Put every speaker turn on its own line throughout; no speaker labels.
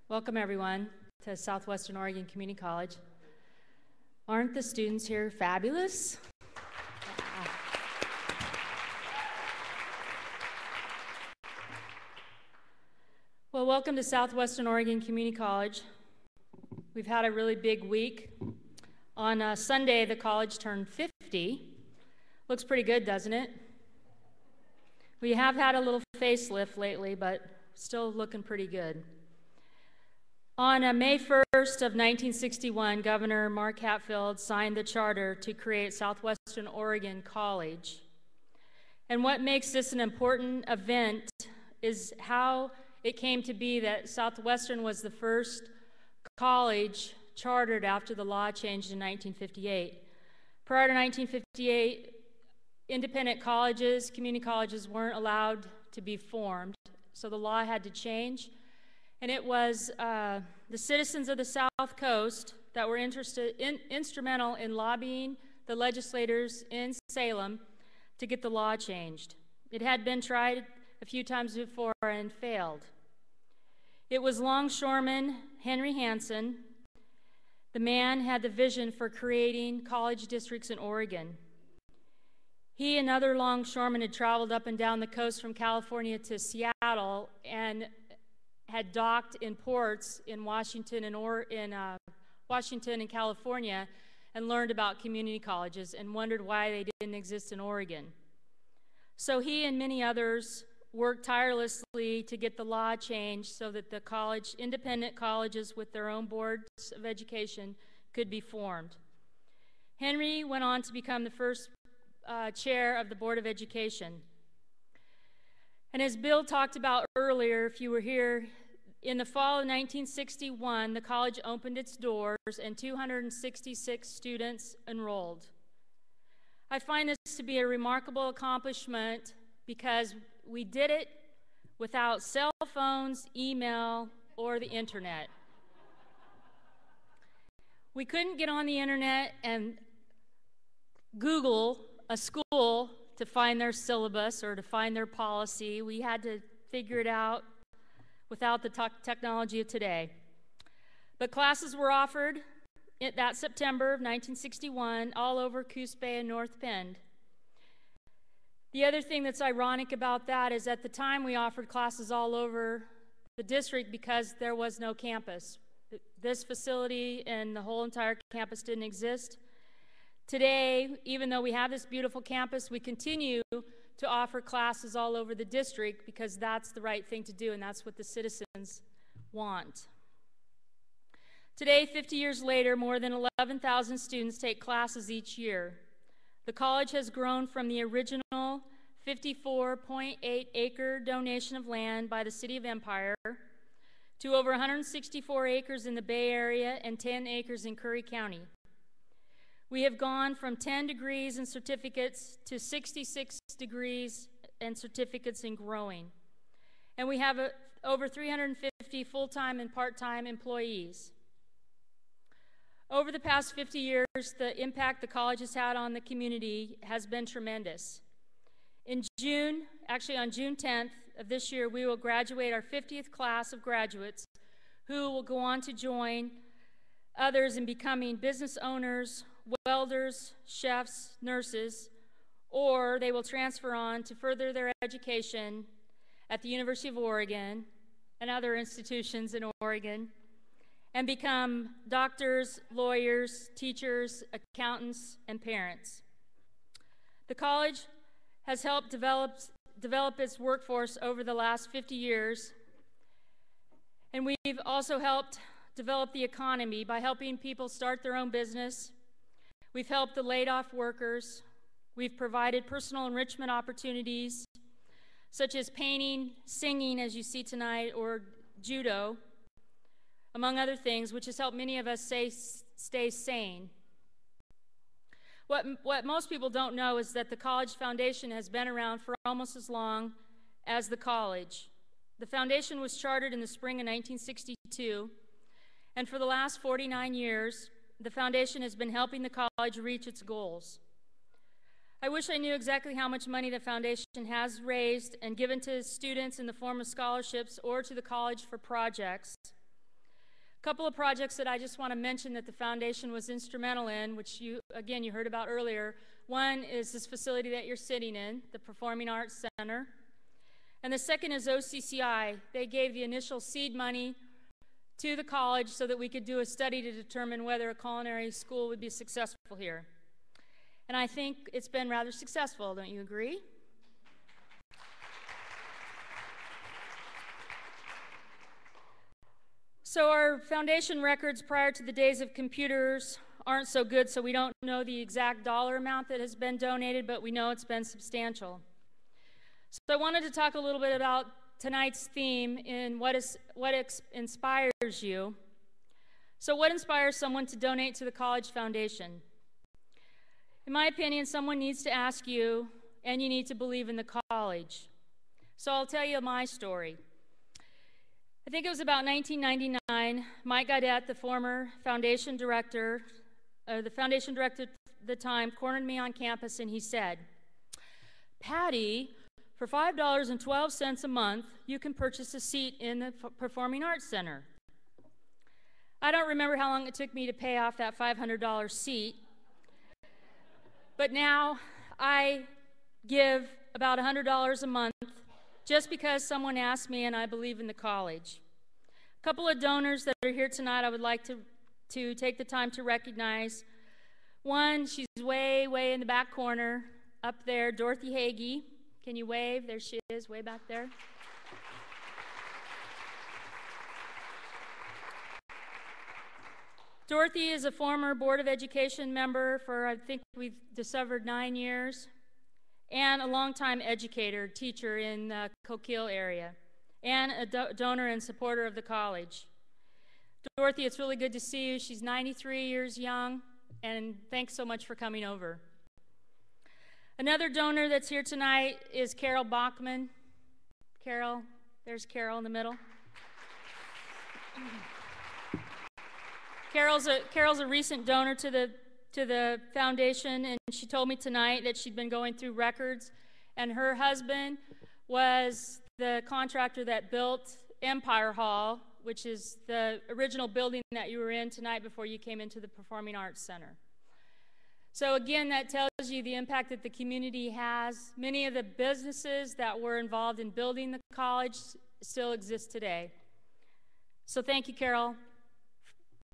Welcome everyone to Southwestern Oregon Community College. Aren't the students here fabulous? Well, welcome to Southwestern Oregon Community College. We've had a really big week. On Sunday, the college turned 50. Looks pretty good, doesn't it? We have had a little facelift lately, but still looking pretty good. On May 1st of 1961, Governor Mark Hatfield signed the charter to create Southwestern Oregon College. And what makes this an important event is how it came to be that Southwestern was the first college chartered after the law changed in 1958. Prior to 1958, independent colleges, community colleges weren't allowed to be formed, so the law had to change. And it was the citizens of the South Coast that were instrumental in lobbying the legislators in Salem to get the law changed. It had been tried a few times before and failed. It was longshoreman Henry Hansen. The man had the vision for creating college districts in Oregon. He and other longshoremen had traveled up and down the coast from California to Seattle and had docked in ports in Washington and California and learned about community colleges and wondered why they didn't exist in Oregon. So he and many others worked tirelessly to get the law changed so that the independent colleges with their own boards of education could be formed. Henry went on to become the first chair of the Board of Education. And as Bill talked about earlier, if you were here, in the fall of 1961, the college opened its doors and 266 students enrolled. I find this to be a remarkable accomplishment because we did it without cell phones, email, or the internet. We couldn't get on the internet and Google a school to find their syllabus or to find their policy. We had to figure it out without the technology of today. But classes were offered that September of 1961 all over Coos Bay and North Bend. The other thing that's ironic about that is at the time we offered classes all over the district because there was no campus. This facility and the whole entire campus didn't exist. Today, even though we have this beautiful campus, we continue to offer classes all over the district because that's the right thing to do and that's what the citizens want. Today, 50 years later, more than 11,000 students take classes each year. The college has grown from the original 54.8-acre donation of land by the City of Empire to over 164 acres in the Bay Area and 10 acres in Curry County. We have gone from 10 degrees and certificates to 66 degrees and certificates and growing. And we have over 350 full-time and part-time employees. Over the past 50 years, the impact the college has had on the community has been tremendous. In June, actually on June 10th of this year, we will graduate our 50th class of graduates who will go on to join others in becoming business owners, welders, chefs, nurses, or they will transfer on to further their education at the University of Oregon and other institutions in Oregon and become doctors, lawyers, teachers, accountants, and parents. The college has helped develop its workforce over the last 50 years, and we've also helped develop the economy by helping people start their own business. We've helped the laid-off workers. We've provided personal enrichment opportunities, such as painting, singing, as you see tonight, or judo, among other things, which has helped many of us stay sane. What most people don't know is that the College Foundation has been around for almost as long as the college. The foundation was chartered in the spring of 1962, and for the last 49 years, the foundation has been helping the college reach its goals. I wish I knew exactly how much money the foundation has raised and given to students in the form of scholarships or to the college for projects. A couple of projects that I just want to mention that the foundation was instrumental in, which you heard about earlier. One is this facility that you're sitting in, the Performing Arts Center. And the second is OCCI. They gave the initial seed money to the college so that we could do a study to determine whether a culinary school would be successful here. And I think it's been rather successful, don't you agree? So our foundation records prior to the days of computers aren't so good, so we don't know the exact dollar amount that has been donated, but we know it's been substantial. So I wanted to talk a little bit about tonight's theme in what inspires you. So what inspires someone to donate to the College Foundation? In my opinion, someone needs to ask you, and you need to believe in the college. So I'll tell you my story. I think it was about 1999. Mike Gaudet, the former foundation director, at the time, cornered me on campus and he said, "Patty, for $5.12 a month, you can purchase a seat in the Performing Arts Center." I don't remember how long it took me to pay off that $500 seat, but now I give about $100 a month just because someone asked me and I believe in the college. A couple of donors that are here tonight I would like to take the time to recognize. One, she's way, way in the back corner up there, Dorothy Hagee. Can you wave? There she is, way back there. Dorothy is a former Board of Education member for, I think we've discovered 9 years, and a longtime educator, teacher in the Coquille area, and a donor and supporter of the college. Dorothy, it's really good to see you. She's 93 years young, and thanks so much for coming over. Another donor that's here tonight is Carol Bachman. Carol, there's Carol in the middle. Carol's a recent donor to the foundation, and she told me tonight that she'd been going through records, and her husband was the contractor that built Empire Hall, which is the original building that you were in tonight before you came into the Performing Arts Center. So again, that tells you the impact that the community has. Many of the businesses that were involved in building the college still exist today. So thank you, Carol,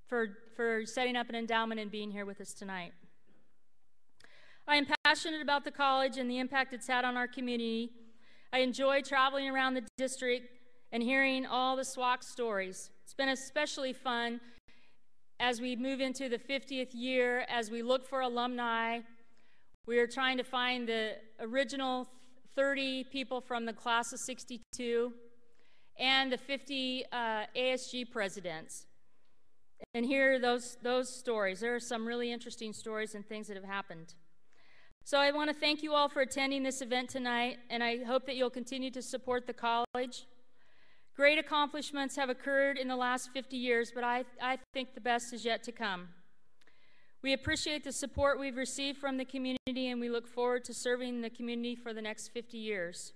for setting up an endowment and being here with us tonight. I am passionate about the college and the impact it's had on our community. I enjoy traveling around the district and hearing all the SWOCC stories. It's been especially fun as we move into the 50th year, as we look for alumni. We are trying to find the original 30 people from the class of 62 and the 50 ASG presidents. And hear those stories. There are some really interesting stories and things that have happened. So I want to thank you all for attending this event tonight, and I hope that you'll continue to support the college. Great accomplishments have occurred in the last 50 years, but I think the best is yet to come. We appreciate the support we've received from the community, and we look forward to serving the community for the next 50 years.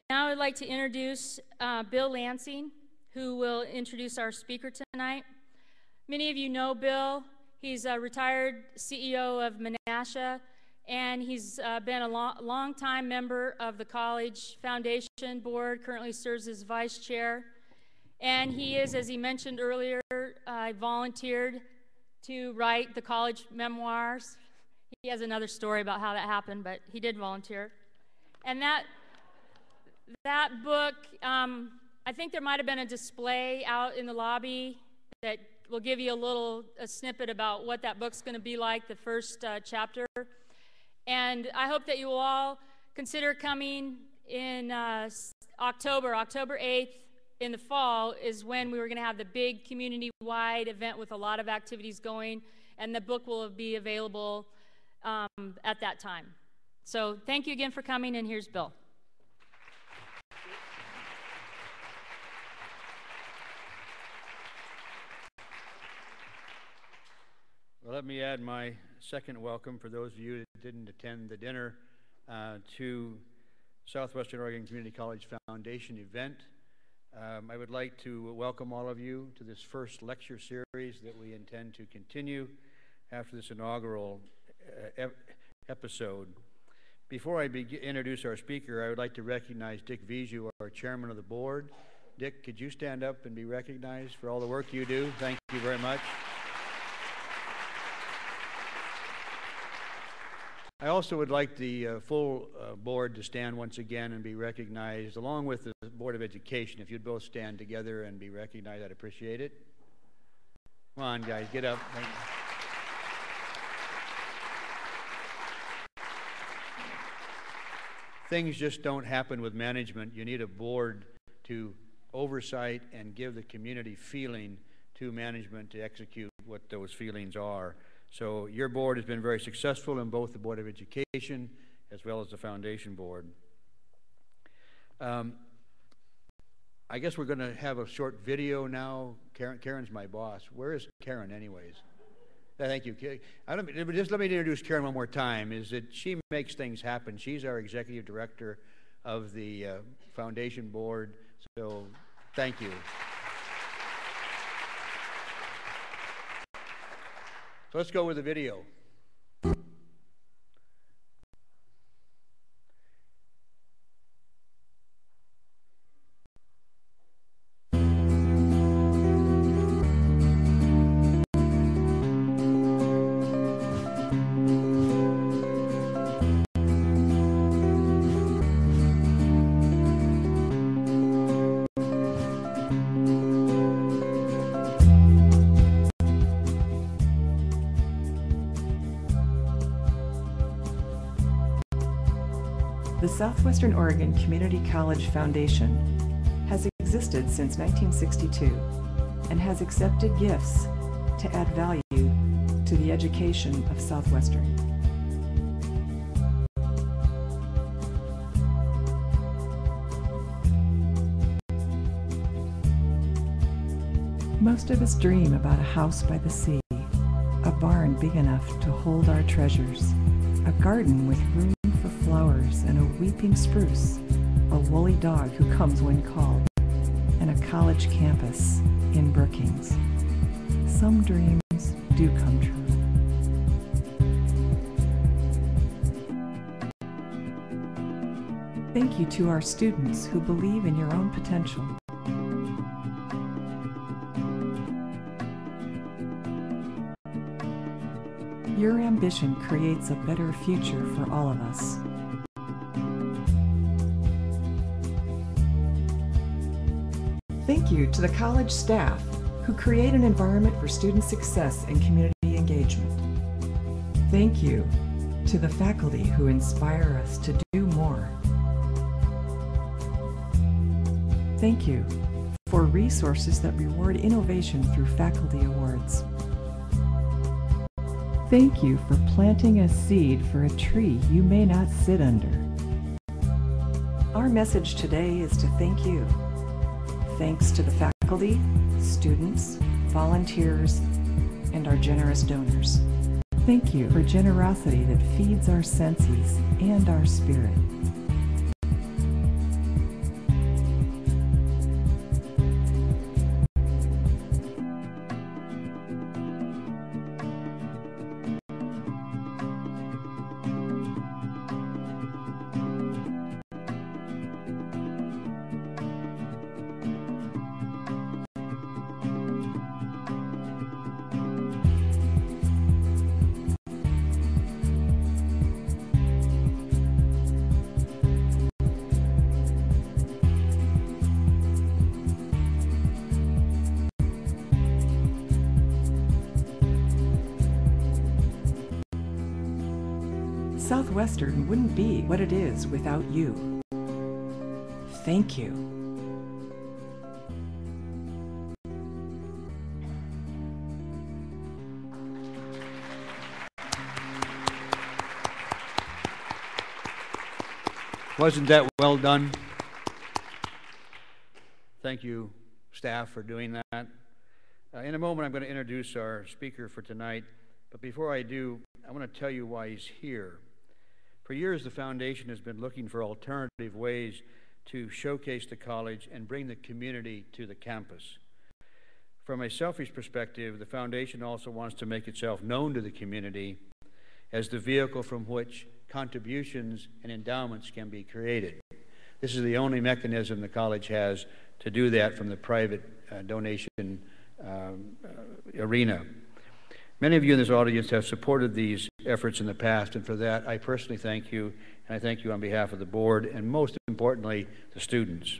Now I'd like to introduce Bill Lansing, who will introduce our speaker tonight. Many of you know Bill. He's a retired CEO of Menasha, and he's been a long-time member of the College Foundation Board, currently serves as vice chair. And he is, as he mentioned earlier, volunteered to write the college memoirs. He has another story about how that happened, but he did volunteer. And that book, I think there might have been a display out in the lobby that will give you a snippet about what that book's going to be like, the first chapter. And I hope that you will all consider coming in October 8th in the fall is when we were going to have the big community-wide event with a lot of activities going, and the book will be available at that time. So thank you again for coming, and here's Bill.
Well, let me add my second welcome for those of you that didn't attend the dinner to Southwestern Oregon Community College Foundation event. I would like to welcome all of you to this first lecture series that we intend to continue after this inaugural episode. Before I introduce our speaker, I would like to recognize Dick Viju, our chairman of the board. Dick, could you stand up and be recognized for all the work you do? Thank you very much. I also would like the full board to stand once again and be recognized, along with the Board of Education. If you'd both stand together and be recognized, I'd appreciate it. Come on, guys, get up. Thank you. Things just don't happen with management. You need a board to oversight and give the community feeling to management to execute what those feelings are. So your board has been very successful in both the Board of Education as well as the Foundation Board. I guess we're going to have a short video now. Karen's my boss. Where is Karen anyways? Thank you. Just let me introduce Karen one more time, is that she makes things happen. She's our executive director of the Foundation Board, so thank you. So let's go with the video.
The Southwestern Oregon Community College Foundation has existed since 1962 and has accepted gifts to add value to the education of Southwestern. Most of us dream about a house by the sea, a barn big enough to hold our treasures, a garden with room for flowers and a weeping spruce, a woolly dog who comes when called, and a college campus in Brookings. Some dreams do come true. Thank you to our students who believe in your own potential. Your ambition creates a better future for all of us. Thank you to the college staff who create an environment for student success and community engagement. Thank you to the faculty who inspire us to do more. Thank you for resources that reward innovation through faculty awards. Thank you for planting a seed for a tree you may not sit under. Our message today is to thank you. Thanks to the faculty, students, volunteers, and our generous donors. Thank you for generosity that feeds our senses and our spirit. Southwestern wouldn't be what it is without you. Thank you.
Wasn't that well done? Thank you, staff, for doing that. In a moment, I'm going to introduce our speaker for tonight, but before I do, I want to tell you why he's here. For years, the Foundation has been looking for alternative ways to showcase the college and bring the community to the campus. From a selfish perspective, the foundation also wants to make itself known to the community as the vehicle from which contributions and endowments can be created. This is the only mechanism the college has to do that from the private donation arena. Many of you in this audience have supported these efforts in the past, and for that I personally thank you, and I thank you on behalf of the board, and most importantly, the students.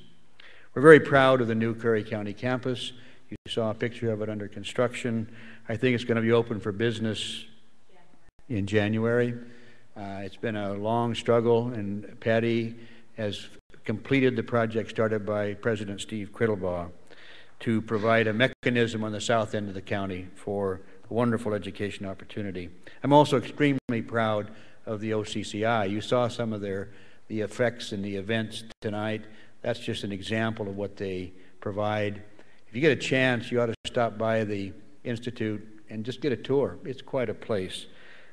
We're very proud of the new Curry County campus. You saw a picture of it under construction. I think it's going to be open for business in January. It's been a long struggle, and Patty has completed the project started by President Steve Crittlebaugh to provide a mechanism on the south end of the county for a wonderful education opportunity. I'm also extremely proud of the OCCI. You saw some of the effects and the events tonight. That's just an example of what they provide. If you get a chance, you ought to stop by the Institute and just get a tour. It's quite a place.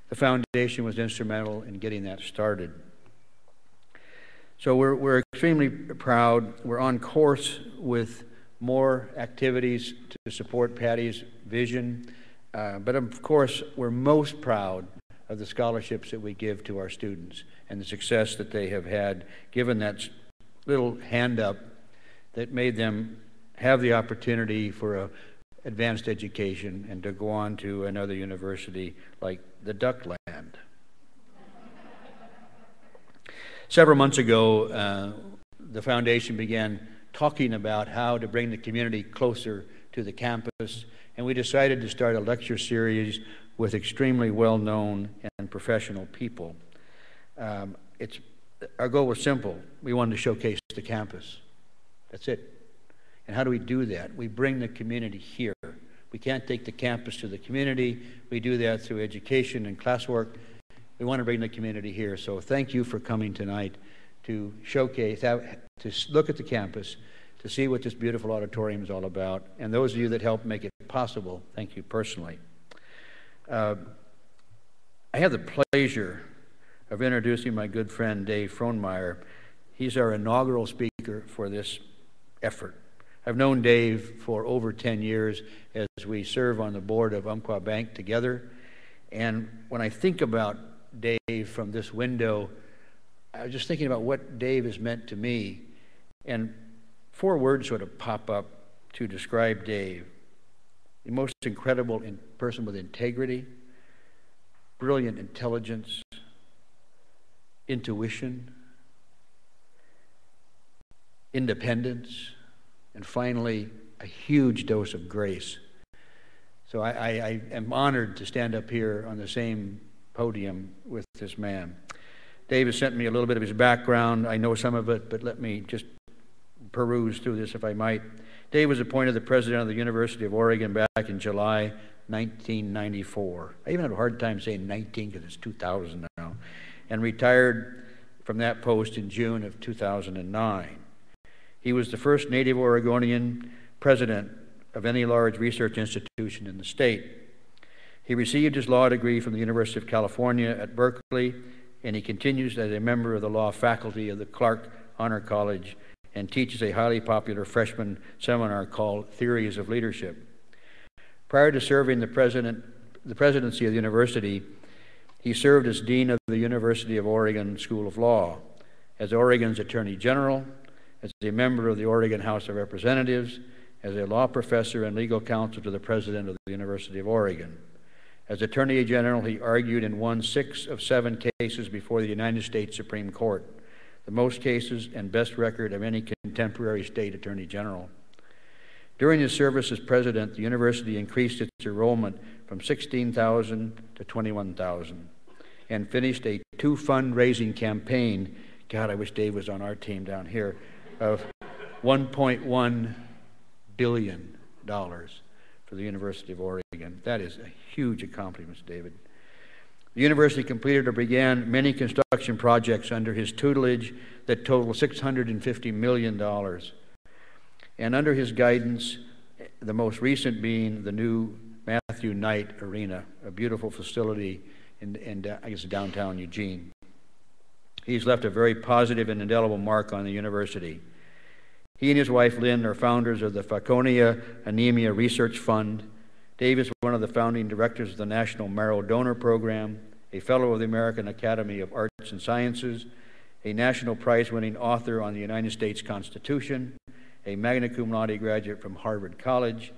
The foundation was instrumental in getting that started. So we're extremely proud. We're on course with more activities to support Patty's vision. But of course, we're most proud of the scholarships that we give to our students and the success that they have had, given that little hand up that made them have the opportunity for an advanced education and to go on to another university like the Duckland. Several months ago, the foundation began talking about how to bring the community closer to the campus, and we decided to start a lecture series with extremely well-known and professional people. Our goal was simple. We wanted to showcase the campus. That's it. And how do we do that? We bring the community here. We can't take the campus to the community. We do that through education and classwork. We want to bring the community here. So thank you for coming tonight to showcase, to look at the campus, to see what this beautiful auditorium is all about. And those of you that helped make it possible, thank you personally. I have the pleasure of introducing my good friend Dave Frohnmayer. He's our inaugural speaker for this effort. I've known Dave for over 10 years as we serve on the board of Umpqua Bank together. And when I think about Dave from this window, I was just thinking about what Dave has meant to me. And 4 words sort of pop up to describe Dave. The most incredible person with integrity, brilliant intelligence, intuition, independence, and finally, a huge dose of grace. So I am honored to stand up here on the same podium with this man. Dave has sent me a little bit of his background. I know some of it, but let me just peruse through this if I might. Dave was appointed the president of the University of Oregon back in July 1994. I even have a hard time saying 19 because it's 2000 now. And retired from that post in June of 2009. He was the first native Oregonian president of any large research institution in the state. He received his law degree from the University of California at Berkeley, and he continues as a member of the law faculty of the Clark Honor College and teaches a highly popular freshman seminar called Theories of Leadership. Prior to serving the presidency of the university, he served as dean of the University of Oregon School of Law, as Oregon's Attorney General, as a member of the Oregon House of Representatives, as a law professor and legal counsel to the president of the University of Oregon. As Attorney General, he argued and won 6 of 7 cases before the United States Supreme Court, the most cases and best record of any contemporary state Attorney General. During his service as president, the university increased its enrollment from 16,000 to 21,000 and finished a 2 fundraising campaign, God, I wish Dave was on our team down here, of $1.1 billion for the University of Oregon. That is a huge accomplishment, David. The university completed or began many construction projects under his tutelage that total $650 million. And under his guidance, the most recent being the new Matthew Knight Arena, a beautiful facility in I guess, downtown Eugene. He's left a very positive and indelible mark on the university. He and his wife, Lynn, are founders of the Faconia Anemia Research Fund. Dave is one of the founding directors of the National Marrow Donor Program, a fellow of the American Academy of Arts and Sciences, a national prize-winning author on the United States Constitution, a magna cum laude graduate from Harvard College,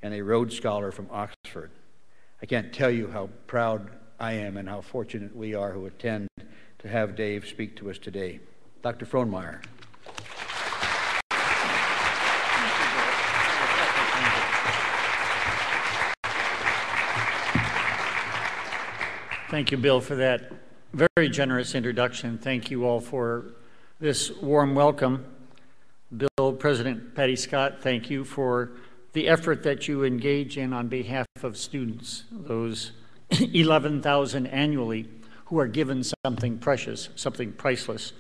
and a Rhodes Scholar from Oxford. I can't tell you how proud I am and how fortunate we are who attend to have Dave speak to us today. Dr. Frohnmayer.
Thank you, Bill, for that very generous introduction. Thank you all for this warm welcome. Bill, President Patty Scott, thank you for the effort that you engage in on behalf of students, those 11,000 annually who are given something precious, something priceless,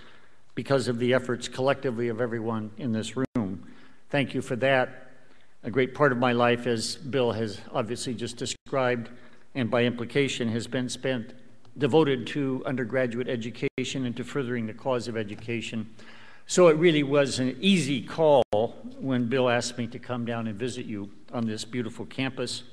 because of the efforts collectively of everyone in this room. Thank you for that. A great part of my life, as Bill has obviously just described, and by implication has been spent devoted to undergraduate education and to furthering the cause of education. So it really was an easy call when Bill asked me to come down and visit you on this beautiful campus,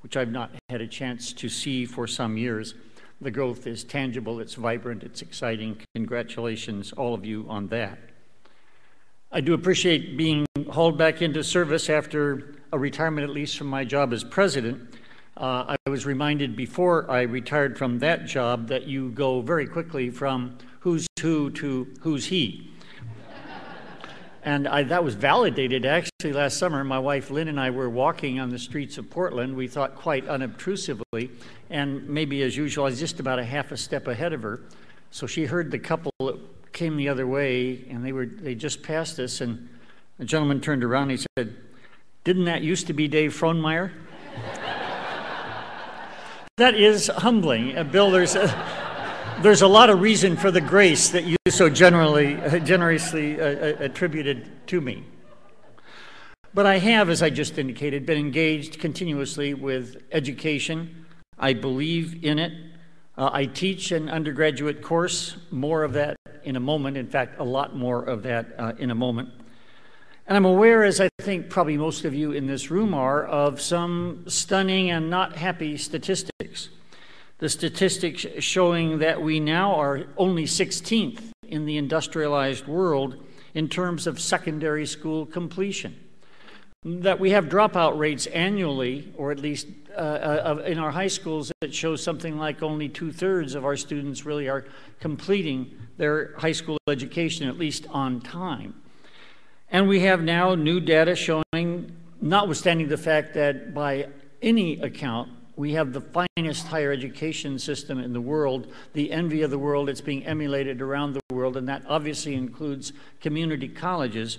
which I've not had a chance to see for some years. The growth is tangible, it's vibrant, it's exciting. Congratulations, all of you, on that. I do appreciate being hauled back into service after a retirement, at least from my job as president. I was reminded before I retired from that job that you go very quickly from who's who to who's he. And that was validated actually last summer. My wife Lynn and I were walking on the streets of Portland, we thought quite unobtrusively, and maybe as usual I was just about a half a step ahead of her. So she heard the couple that came the other way, and they just passed us, and the gentleman turned around and he said, "Didn't that used to be Dave Frohnmayer?" That is humbling. Bill, there's a lot of reason for the grace that you so generously attributed to me. But I have, as I just indicated, been engaged continuously with education. I believe in it. I teach an undergraduate course, more of that in a moment, in fact, a lot more of that in a moment. And I'm aware, as I think probably most of you in this room are, of some stunning and not happy statistics. The statistics showing that we now are only 16th in the industrialized world in terms of secondary school completion. That we have dropout rates annually, or at least in our high schools, that shows something like only 2/3 of our students really are completing their high school education, at least on time. And we have now new data showing, notwithstanding the fact that by any account, we have the finest higher education system in the world, the envy of the world. It's being emulated around the world, and that obviously includes community colleges,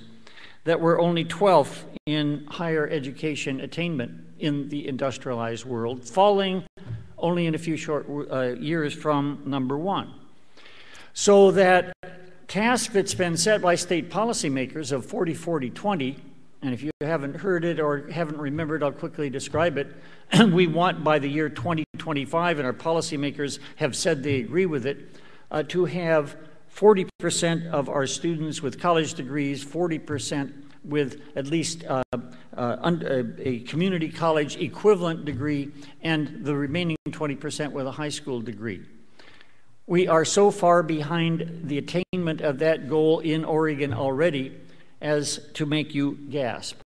that we're only 12th in higher education attainment in the industrialized world, falling only in a few short years from number 1. So that task that's been set by state policymakers of 40-40-20, and if you haven't heard it or haven't remembered, I'll quickly describe it. We want by the year 2025, and our policymakers have said they agree with it, to have 40% of our students with college degrees, 40% with at least a community college equivalent degree, and the remaining 20% with a high school degree. We are so far behind the attainment of that goal in Oregon already as to make you gasp.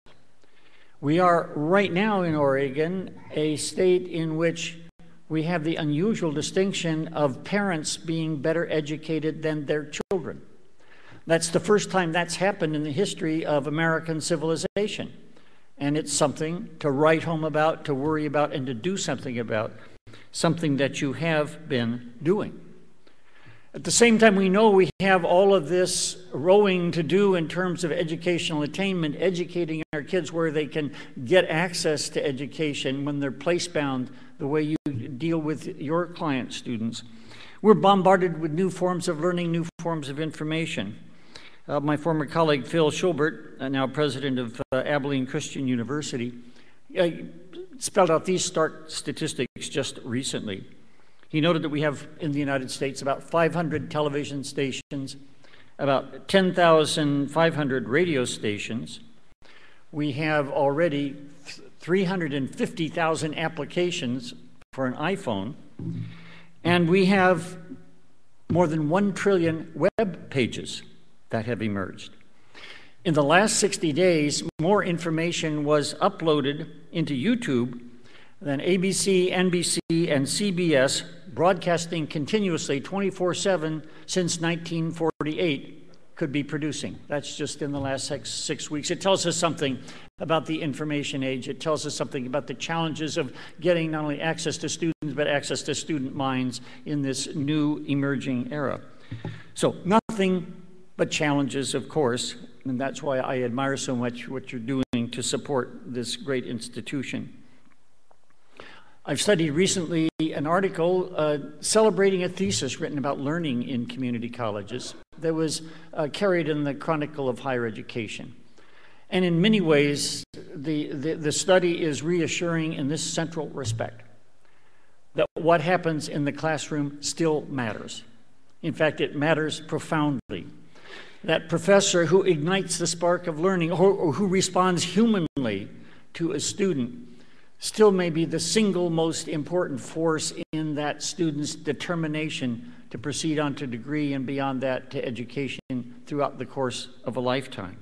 We are right now in Oregon a state in which we have the unusual distinction of parents being better educated than their children. That's the first time that's happened in the history of American civilization. And it's something to write home about, to worry about, and to do something about, something that you have been doing. At the same time, we know we have all of this rowing to do in terms of educational attainment, educating our kids where they can get access to education when they're place-bound, the way you deal with your client students. We're bombarded with new forms of learning, new forms of information. My former colleague, Phil Schulbert, now president of Abilene Christian University, spelled out these stark statistics just recently. He noted that we have in the United States about 500 television stations, about 10,500 radio stations. We have already 350,000 applications for an iPhone, and we have more than 1 trillion web pages that have emerged. In the last 60 days, more information was uploaded into YouTube than ABC, NBC, and CBS, broadcasting continuously 24/7 since 1948, could be producing. That's just in the last six weeks. It tells us something about the information age. It tells us something about the challenges of getting not only access to students, but access to student minds in this new emerging era. So nothing but challenges, of course, and that's why I admire so much what you're doing to support this great institution. I've studied recently an article celebrating a thesis written about learning in community colleges that was carried in the Chronicle of Higher Education. And in many ways, the study is reassuring in this central respect, that what happens in the classroom still matters. In fact, it matters profoundly. That professor who ignites the spark of learning or who responds humanly to a student still may be the single most important force in that student's determination to proceed on to degree and beyond that to education throughout the course of a lifetime.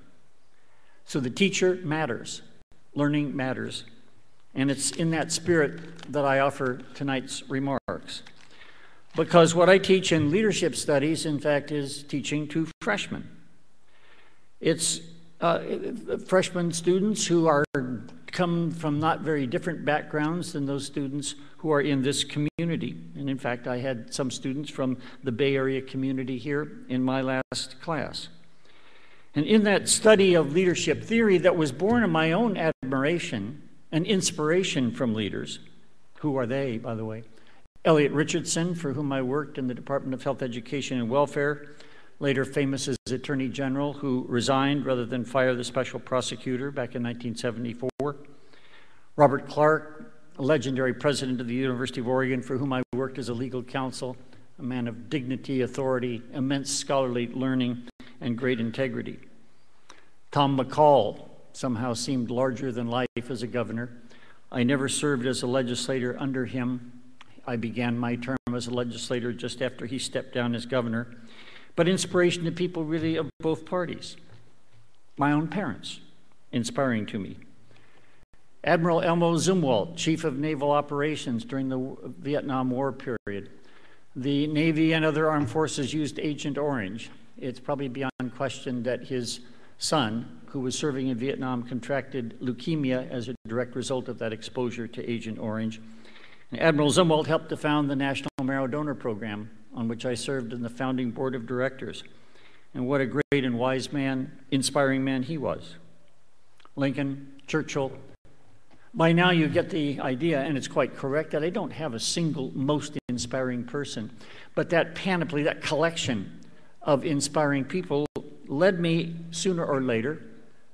So the teacher matters, learning matters, and it's in that spirit that I offer tonight's remarks. Because what I teach in leadership studies, in fact, is teaching to freshmen. It's freshman students who come from not very different backgrounds than those students who are in this community. And in fact, I had some students from the Bay Area community here in my last class. And in that study of leadership theory that was born of my own admiration and inspiration from leaders, who are they, by the way? Elliot Richardson, for whom I worked in the Department of Health, Education, and Welfare, later famous as Attorney General, who resigned rather than fire the special prosecutor back in 1974. Robert Clark, a legendary president of the University of Oregon, for whom I worked as a legal counsel, a man of dignity, authority, immense scholarly learning, and great integrity. Tom McCall somehow seemed larger than life as a governor. I never served as a legislator under him. I began my term as a legislator just after he stepped down as governor. But inspiration to people really of both parties. My own parents, inspiring to me. Admiral Elmo Zumwalt, Chief of Naval Operations during the Vietnam War period. The Navy and other armed forces used Agent Orange. It's probably beyond question that his son, who was serving in Vietnam, contracted leukemia as a direct result of that exposure to Agent Orange. And Admiral Zumwalt helped to found the National Marrow Donor Program, on which I served in the founding board of directors. And what a great and wise man, inspiring man he was. Lincoln, Churchill. By now you get the idea, and it's quite correct, that I don't have a single most inspiring person, but that panoply, that collection of inspiring people led me sooner or later,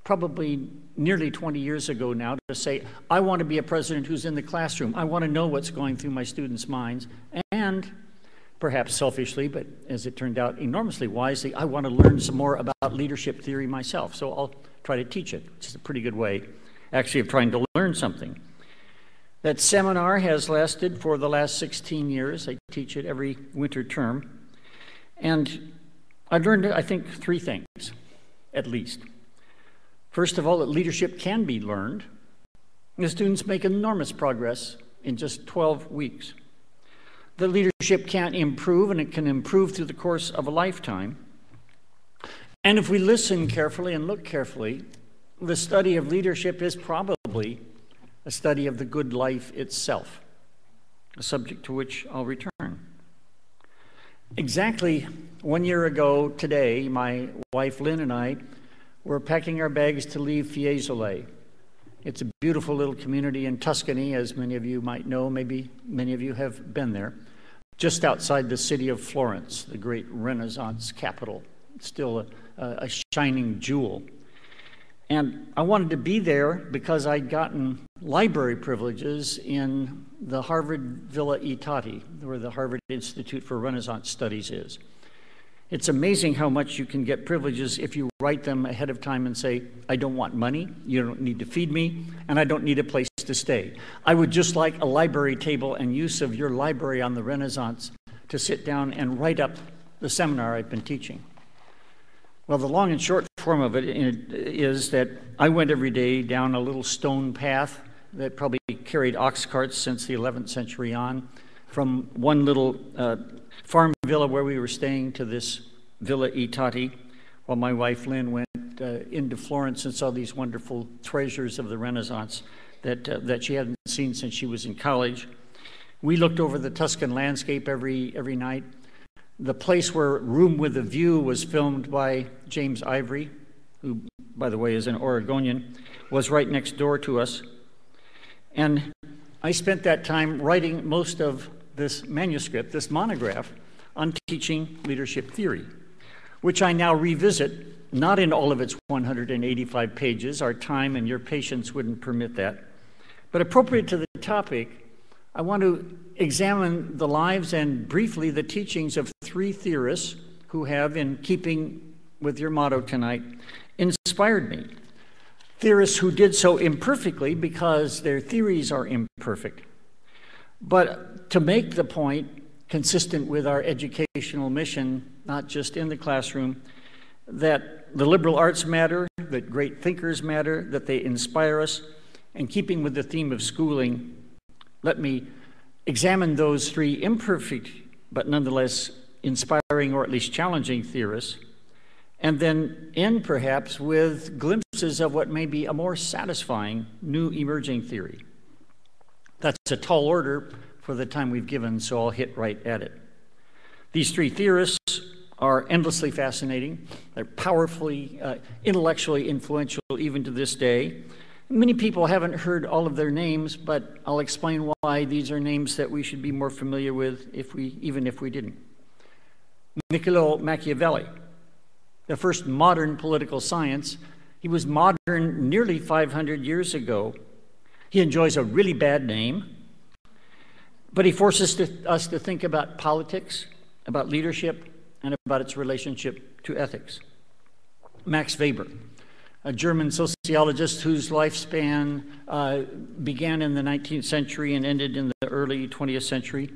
probably nearly 20 years ago now, to say, I want to be a president who's in the classroom. I want to know what's going through my students' minds, and perhaps selfishly, but as it turned out enormously wisely, I want to learn some more about leadership theory myself. So I'll try to teach it, which is a pretty good way, actually, of trying to learn something. That seminar has lasted for the last 16 years. I teach it every winter term. And I've learned, I think, 3 things, at least. First of all, that leadership can be learned. The students make enormous progress in just 12 weeks. The leadership can improve, and it can improve through the course of a lifetime. And if we listen carefully and look carefully, the study of leadership is probably a study of the good life itself, a subject to which I'll return. Exactly 1 year ago today, my wife Lynn and I were packing our bags to leave Fiesole. It's a beautiful little community in Tuscany, as many of you might know. Maybe many of you have been there. Just outside the city of Florence, the great Renaissance capital. It's still a shining jewel. And I wanted to be there because I'd gotten library privileges in the Harvard Villa Itati, where the Harvard Institute for Renaissance Studies is. It's amazing how much you can get privileges if you write them ahead of time and say, I don't want money, you don't need to feed me, and I don't need a place to stay. I would just like a library table and use of your library on the Renaissance to sit down and write up the seminar I've been teaching. Well, the long and short form of it is that I went every day down a little stone path that probably carried ox carts since the 11th century on, from one little farm villa where we were staying to this Villa Itati, while my wife Lynn went into Florence and saw these wonderful treasures of the Renaissance that she hadn't seen since she was in college. We looked over the Tuscan landscape every night. The place where Room with a View was filmed by James Ivory, who, by the way, is an Oregonian, was right next door to us. And I spent that time writing most of this manuscript, this monograph, on teaching leadership theory, which I now revisit, not in all of its 185 pages. Our time and your patience wouldn't permit that. But appropriate to the topic, I want to examine the lives and briefly the teachings of three theorists who have, in keeping with your motto tonight, inspired me. Theorists who did so imperfectly because their theories are imperfect. But to make the point consistent with our educational mission, not just in the classroom, that the liberal arts matter, that great thinkers matter, that they inspire us, and keeping with the theme of schooling, let me examine those three imperfect but nonetheless inspiring or at least challenging theorists, and then end perhaps with glimpses of what may be a more satisfying new emerging theory. That's a tall order for the time we've given, so I'll hit right at it. These three theorists are endlessly fascinating. They're powerfully, intellectually influential even to this day. Many people haven't heard all of their names, but I'll explain why these are names that we should be more familiar with even if we didn't. Niccolo Machiavelli, the first modern political science. He was modern nearly 500 years ago. He enjoys a really bad name, but he forces us to think about politics, about leadership, and about its relationship to ethics. Max Weber, a German sociologist whose lifespan began in the 19th century and ended in the early 20th century,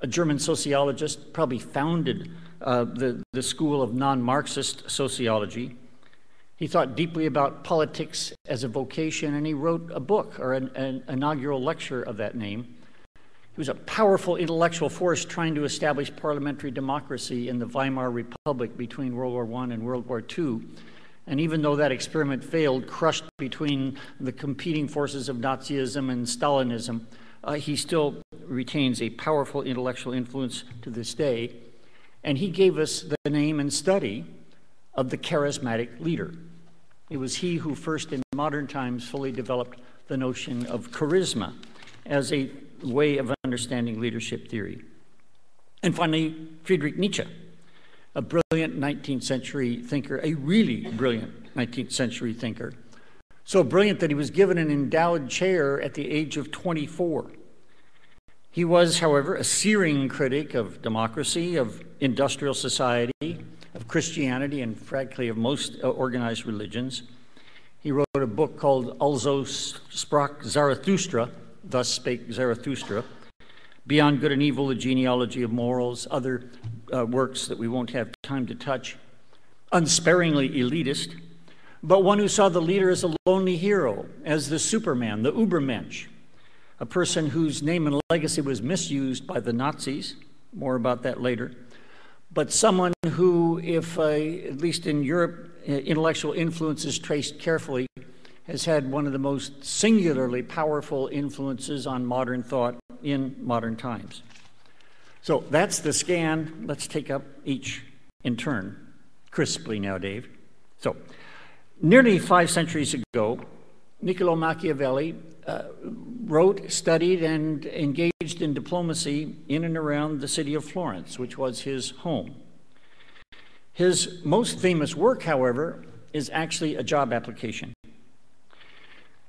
a German sociologist, probably founded the school of non-Marxist sociology. He thought deeply about politics as a vocation, and he wrote a book, or an inaugural lecture of that name. He was a powerful intellectual force trying to establish parliamentary democracy in the Weimar Republic between World War I and World War II. And even though that experiment failed, crushed between the competing forces of Nazism and Stalinism, he still retains a powerful intellectual influence to this day. And he gave us the name and study of the charismatic leader. It was he who first in modern times fully developed the notion of charisma as a way of understanding leadership theory. And finally, Friedrich Nietzsche, a brilliant 19th century thinker, a really brilliant 19th century thinker. So brilliant that he was given an endowed chair at the age of 24. He was, however, a searing critic of democracy, of industrial society, of Christianity, and frankly of most organized religions. He wrote a book called Also sprach Zarathustra, Thus Spake Zarathustra, Beyond Good and Evil, The Genealogy of Morals, other works that we won't have time to touch. Unsparingly elitist, but one who saw the leader as a lonely hero, as the Superman, the Übermensch, a person whose name and legacy was misused by the Nazis, more about that later, but someone who, if at least in Europe, intellectual influence is traced carefully, has had one of the most singularly powerful influences on modern thought in modern times. So that's the scan. Let's take up each in turn. Crisply now, Dave. So, nearly 5 centuries ago, Niccolo Machiavelli wrote, studied, and engaged in diplomacy in and around the city of Florence, which was his home. His most famous work, however, is actually a job application.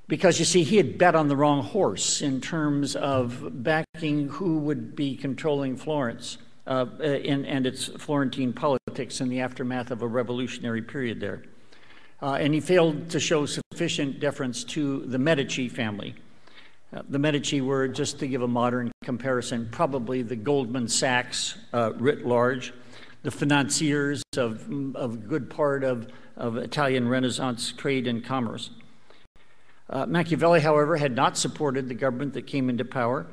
Because, you see, he had bet on the wrong horse in terms of backing who would be controlling Florence and its Florentine politics in the aftermath of a revolutionary period there. And he failed to show sufficient deference to the Medici family. The Medici were, just to give a modern comparison, probably the Goldman Sachs writ large, the financiers of a good part of Italian Renaissance trade and commerce. Machiavelli, however, had not supported the government that came into power.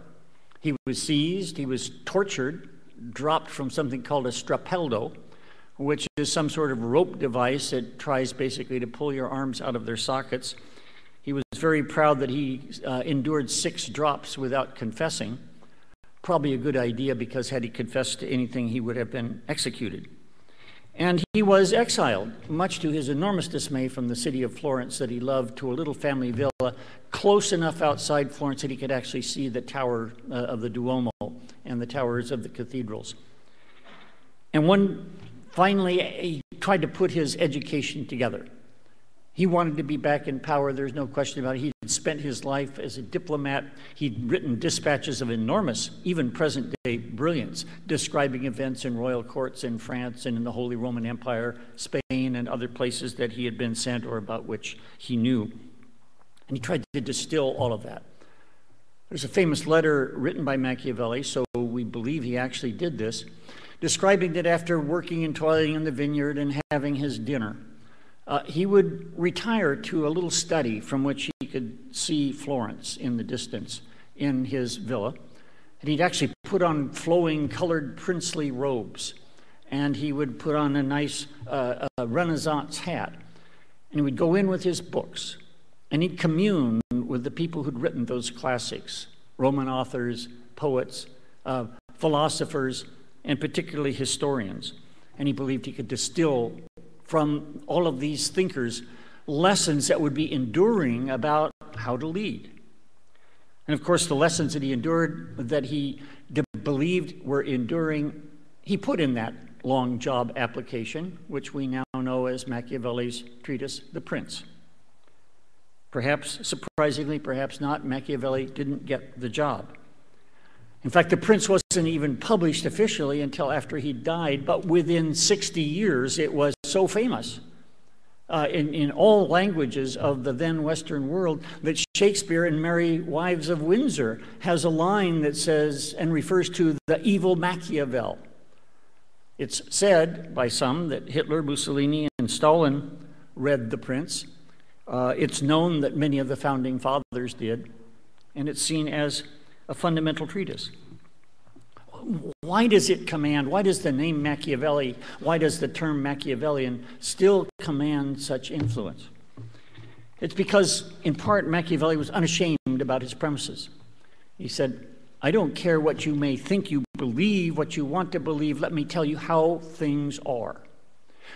He was seized, he was tortured, dropped from something called a strapello, which is some sort of rope device that tries basically to pull your arms out of their sockets. He was very proud that he endured 6 drops without confessing. Probably a good idea, because had he confessed to anything, he would have been executed. And he was exiled, much to his enormous dismay, from the city of Florence that he loved, to a little family villa close enough outside Florence that he could actually see the tower of the Duomo and the towers of the cathedrals. And finally, he tried to put his education together. He wanted to be back in power, there's no question about it. He had spent his life as a diplomat. He'd written dispatches of enormous, even present-day brilliance, describing events in royal courts in France and in the Holy Roman Empire, Spain, and other places that he had been sent or about which he knew. And he tried to distill all of that. There's a famous letter written by Machiavelli, so we believe he actually did this, describing that after working and toiling in the vineyard and having his dinner, he would retire to a little study from which he could see Florence in the distance in his villa. And he'd actually put on flowing colored princely robes. And he would put on a nice Renaissance hat. And he would go in with his books. And he'd commune with the people who'd written those classics, Roman authors, poets, philosophers, and particularly historians. And he believed he could distill from all of these thinkers lessons that would be enduring about how to lead. And of course, the lessons that he endured, that he believed were enduring, he put in that long job application, which we now know as Machiavelli's treatise, The Prince. Perhaps surprisingly, perhaps not, Machiavelli didn't get the job. In fact, The Prince wasn't even published officially until after he died, but within 60 years it was so famous in all languages of the then Western world that Shakespeare in Merry Wives of Windsor has a line that says and refers to the evil Machiavel. It's said by some that Hitler, Mussolini, and Stalin read The Prince. It's known that many of the founding fathers did, and it's seen as a fundamental treatise. Why does it command, why does the name Machiavelli, why does the term Machiavellian still command such influence? It's because, in part, Machiavelli was unashamed about his premises. He said, I don't care what you may think you believe, what you want to believe, let me tell you how things are.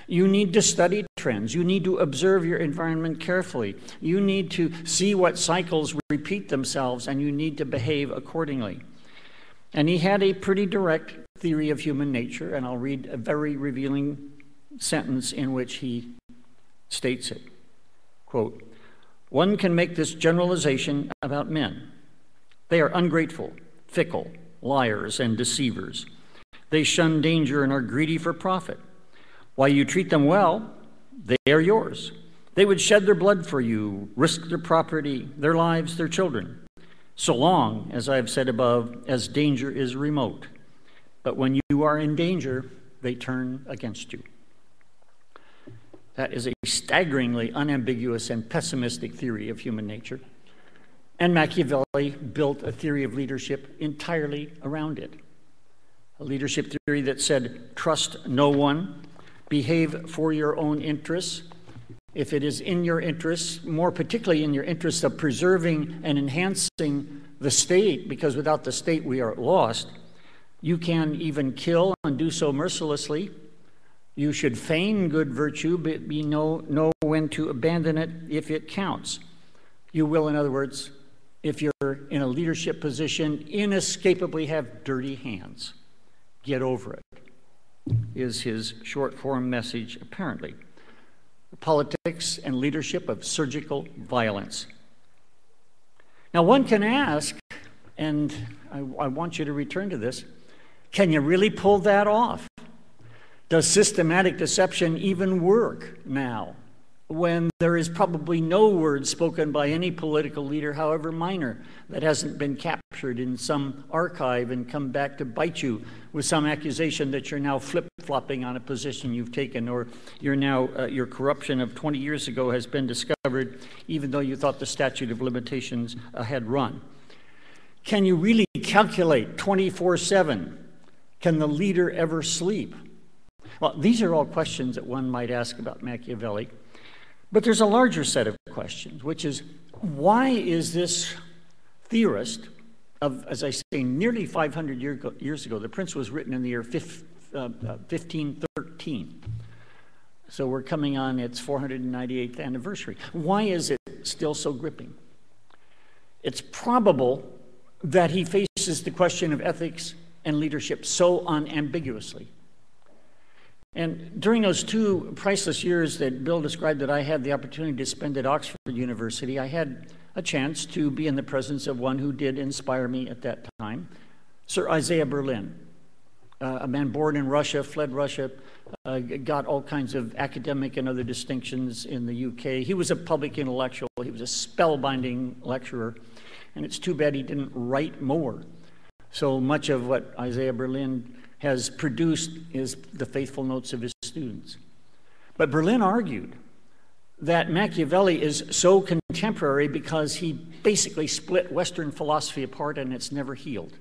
You need to study trends. You need to observe your environment carefully. You need to see what cycles repeat themselves, and you need to behave accordingly. And he had a pretty direct theory of human nature, and I'll read a very revealing sentence in which he states it. Quote, one can make this generalization about men. They are ungrateful, fickle, liars, and deceivers. They shun danger and are greedy for profit. While you treat them well, they are yours. They would shed their blood for you, risk their property, their lives, their children, so long, as I have said above, as danger is remote. But when you are in danger, they turn against you. That is a staggeringly unambiguous and pessimistic theory of human nature. And Machiavelli built a theory of leadership entirely around it. A leadership theory that said, trust no one, behave for your own interests. If it is in your interests, more particularly in your interests of preserving and enhancing the state, because without the state we are lost, you can even kill and do so mercilessly. You should feign good virtue, but know when to abandon it if it counts. You will, in other words, if you're in a leadership position, inescapably have dirty hands. Get over it, is his short-form message, apparently. The politics and leadership of surgical violence. Now, one can ask, and I want you to return to this, can you really pull that off? Does systematic deception even work now, when there is probably no word spoken by any political leader, however minor, that hasn't been captured in some archive and come back to bite you with some accusation that you're now flip-flopping on a position you've taken, or you're now, your corruption of 20 years ago has been discovered, even though you thought the statute of limitations had run? Can you really calculate 24/7? Can the leader ever sleep? Well, these are all questions that one might ask about Machiavelli. But there's a larger set of questions, which is, why is this theorist of, as I say, nearly 500 years ago, the Prince was written in the year 1513. So we're coming on its 498th anniversary. Why is it still so gripping? It's probable that he faces the question of ethics and leadership so unambiguously. And during those 2 priceless years that Bill described that I had the opportunity to spend at Oxford University, I had a chance to be in the presence of one who did inspire me at that time, Sir Isaiah Berlin, a man born in Russia, fled Russia, got all kinds of academic and other distinctions in the UK. He was a public intellectual. He was a spellbinding lecturer, and it's too bad he didn't write more. So much of what Isaiah Berlin has produced is the faithful notes of his students. But Berlin argued that Machiavelli is so contemporary because he basically split Western philosophy apart and it's never healed.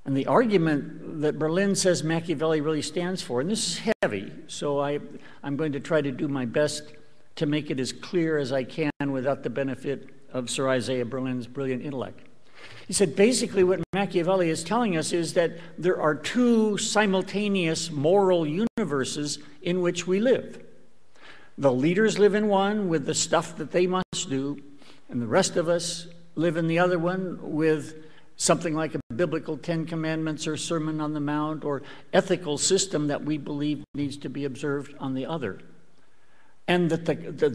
And the argument that Berlin says Machiavelli really stands for, and this is heavy, so I'm going to try to do my best to make it as clear as I can without the benefit of Sir Isaiah Berlin's brilliant intellect. He said basically what Machiavelli is telling us is that there are 2 simultaneous moral universes in which we live. The leaders live in one with the stuff that they must do, and the rest of us live in the other one with something like a biblical 10 Commandments or Sermon on the Mount or ethical system that we believe needs to be observed on the other. And that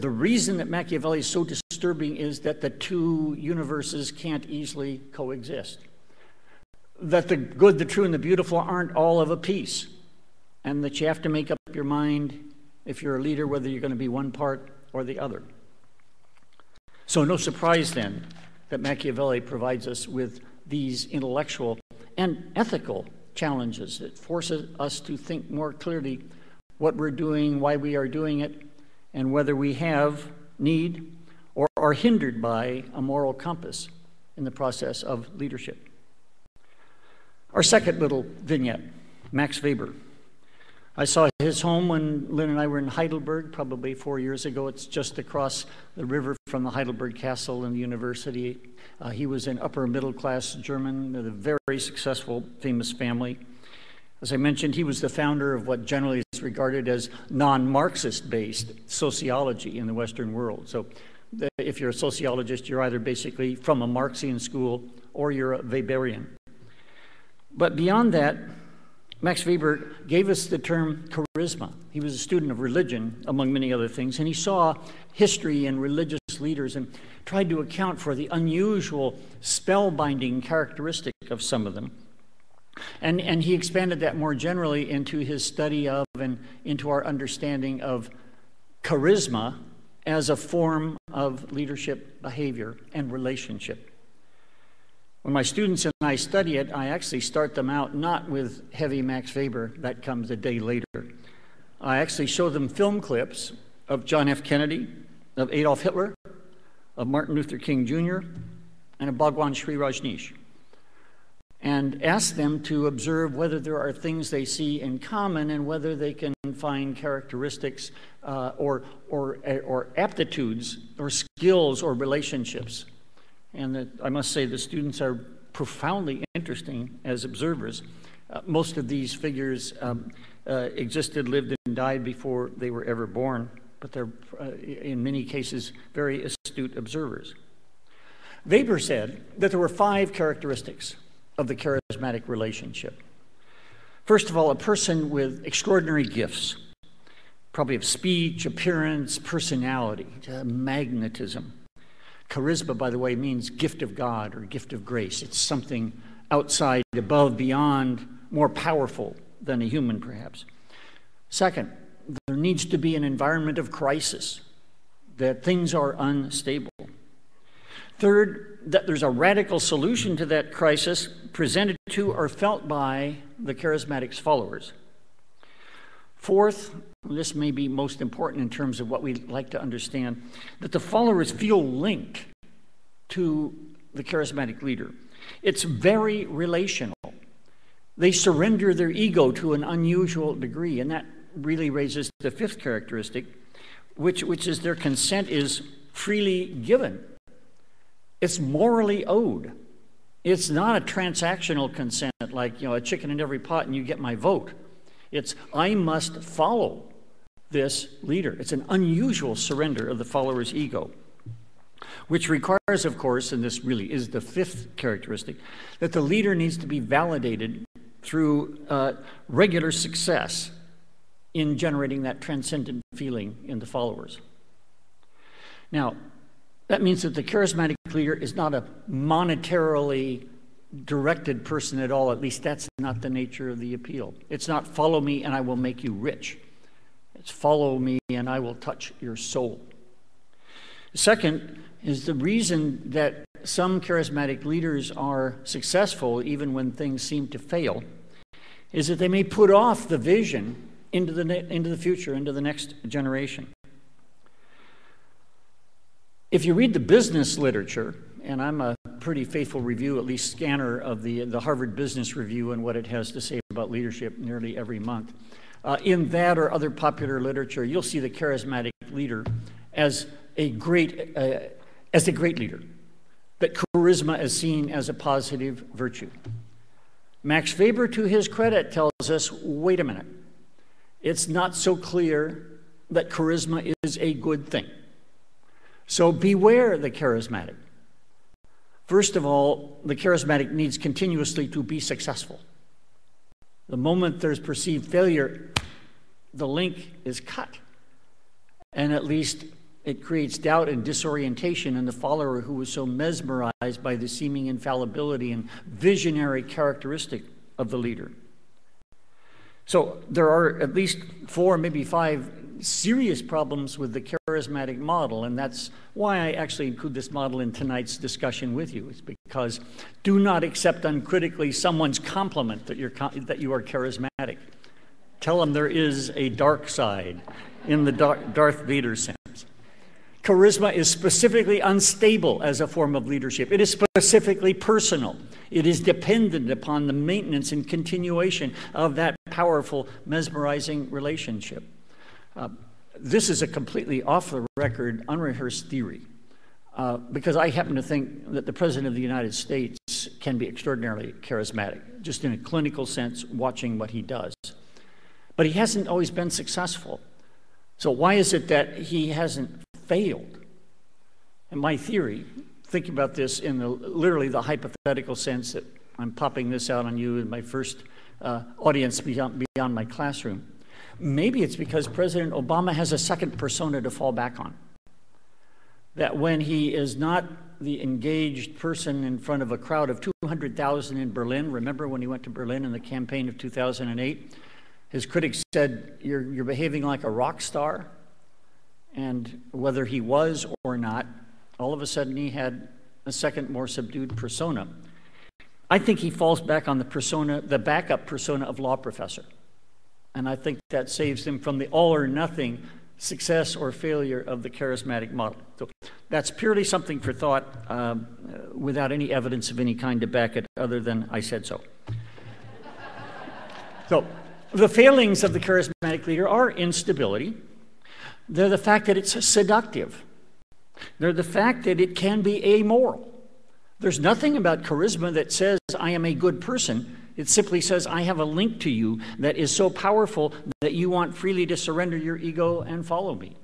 the reason that Machiavelli is so disturbing is that the 2 universes can't easily coexist. That the good, the true, and the beautiful aren't all of a piece. And that you have to make up your mind, if you're a leader, whether you're going to be one part or the other. So no surprise then that Machiavelli provides us with these intellectual and ethical challenges that forces us to think more clearly what we're doing, why we are doing it, and whether we have, need, or are hindered by a moral compass in the process of leadership. Our second little vignette, Max Weber. I saw his home when Lynn and I were in Heidelberg, probably 4 years ago. It's just across the river from the Heidelberg Castle and the university. He was an upper middle class German with a very successful, famous family. As I mentioned, he was the founder of what generally is regarded as non-Marxist-based sociology in the Western world. So if you're a sociologist, you're either basically from a Marxian school or you're a Weberian. But beyond that, Max Weber gave us the term charisma. He was a student of religion, among many other things, and he saw history and religious leaders and tried to account for the unusual spellbinding characteristic of some of them. And he expanded that more generally into his study of and into our understanding of charisma as a form of leadership behavior and relationship. When my students and I study it, I actually start them out not with heavy Max Weber, that comes a day later. I actually show them film clips of John F. Kennedy, of Adolf Hitler, of Martin Luther King Jr., and of Bhagwan Sri Rajneesh, and ask them to observe whether there are things they see in common and whether they can find characteristics or aptitudes or skills or relationships. And I must say the students are profoundly interesting as observers. Most of these figures existed, lived, and died before they were ever born, but they're in many cases very astute observers. Weber said that there were 5 characteristics of the charismatic relationship. First of all, a person with extraordinary gifts, probably of speech, appearance, personality, magnetism. Charisma, by the way, means gift of God or gift of grace. It's something outside, above, beyond, more powerful than a human, perhaps. Second, there needs to be an environment of crisis, that things are unstable. Third, that there's a radical solution to that crisis presented to or felt by the charismatic's followers. Fourth, this may be most important in terms of what we like to understand, that the followers feel linked to the charismatic leader. It's very relational. They surrender their ego to an unusual degree, and that really raises the fifth characteristic, which is their consent is freely given. It's morally owed. It's not a transactional consent like, a chicken in every pot and you get my vote. It's, I must follow this leader. It's an unusual surrender of the follower's ego, which requires, of course, and this really is the fifth characteristic, that the leader needs to be validated through regular success in generating that transcendent feeling in the followers. Now, that means that the charismatic leader is not a monetarily directed person at all. At least that's not the nature of the appeal. It's not follow me and I will make you rich. It's follow me and I will touch your soul. Second is the reason that some charismatic leaders are successful even when things seem to fail is that they may put off the vision into the future, into the next generation. If you read the business literature, and I'm a pretty faithful review, at least scanner of the Harvard Business Review and what it has to say about leadership nearly every month, in that or other popular literature, you'll see the charismatic leader as a great leader, that charisma is seen as a positive virtue. Max Weber, to his credit, tells us, wait a minute, it's not so clear that charisma is a good thing. So beware the charismatic. First of all, the charismatic needs continuously to be successful. The moment there's perceived failure, the link is cut. And at least it creates doubt and disorientation in the follower who was so mesmerized by the seeming infallibility and visionary characteristic of the leader. So there are at least 4, maybe 5 serious problems with the charismatic model, and that's why I actually include this model in tonight's discussion with you. It's because do not accept uncritically someone's compliment that you are charismatic. Tell them there is a dark side in the Darth Vader sense. Charisma is specifically unstable as a form of leadership. It is specifically personal. It is dependent upon the maintenance and continuation of that powerful, mesmerizing relationship. This is a completely off-the-record, unrehearsed theory, because I happen to think that the President of the United States can be extraordinarily charismatic, just in a clinical sense, watching what he does. But he hasn't always been successful. So why is it that he hasn't failed? And my theory, thinking about this in literally the hypothetical sense that I'm popping this out on you in my first audience beyond my classroom, maybe it's because President Obama has a second persona to fall back on. That when he is not the engaged person in front of a crowd of 200,000 in Berlin, remember when he went to Berlin in the campaign of 2008, his critics said, you're behaving like a rock star. And whether he was or not, all of a sudden he had a second, more subdued persona. I think he falls back on the backup persona of law professor. And I think that saves him from the all or nothing success or failure of the charismatic model. So that's purely something for thought without any evidence of any kind to back it other than I said so. So the failings of the charismatic leader are instability. They're the fact that it's seductive. They're the fact that it can be amoral. There's nothing about charisma that says I am a good person. It simply says I have a link to you that is so powerful that you want freely to surrender your ego and follow me.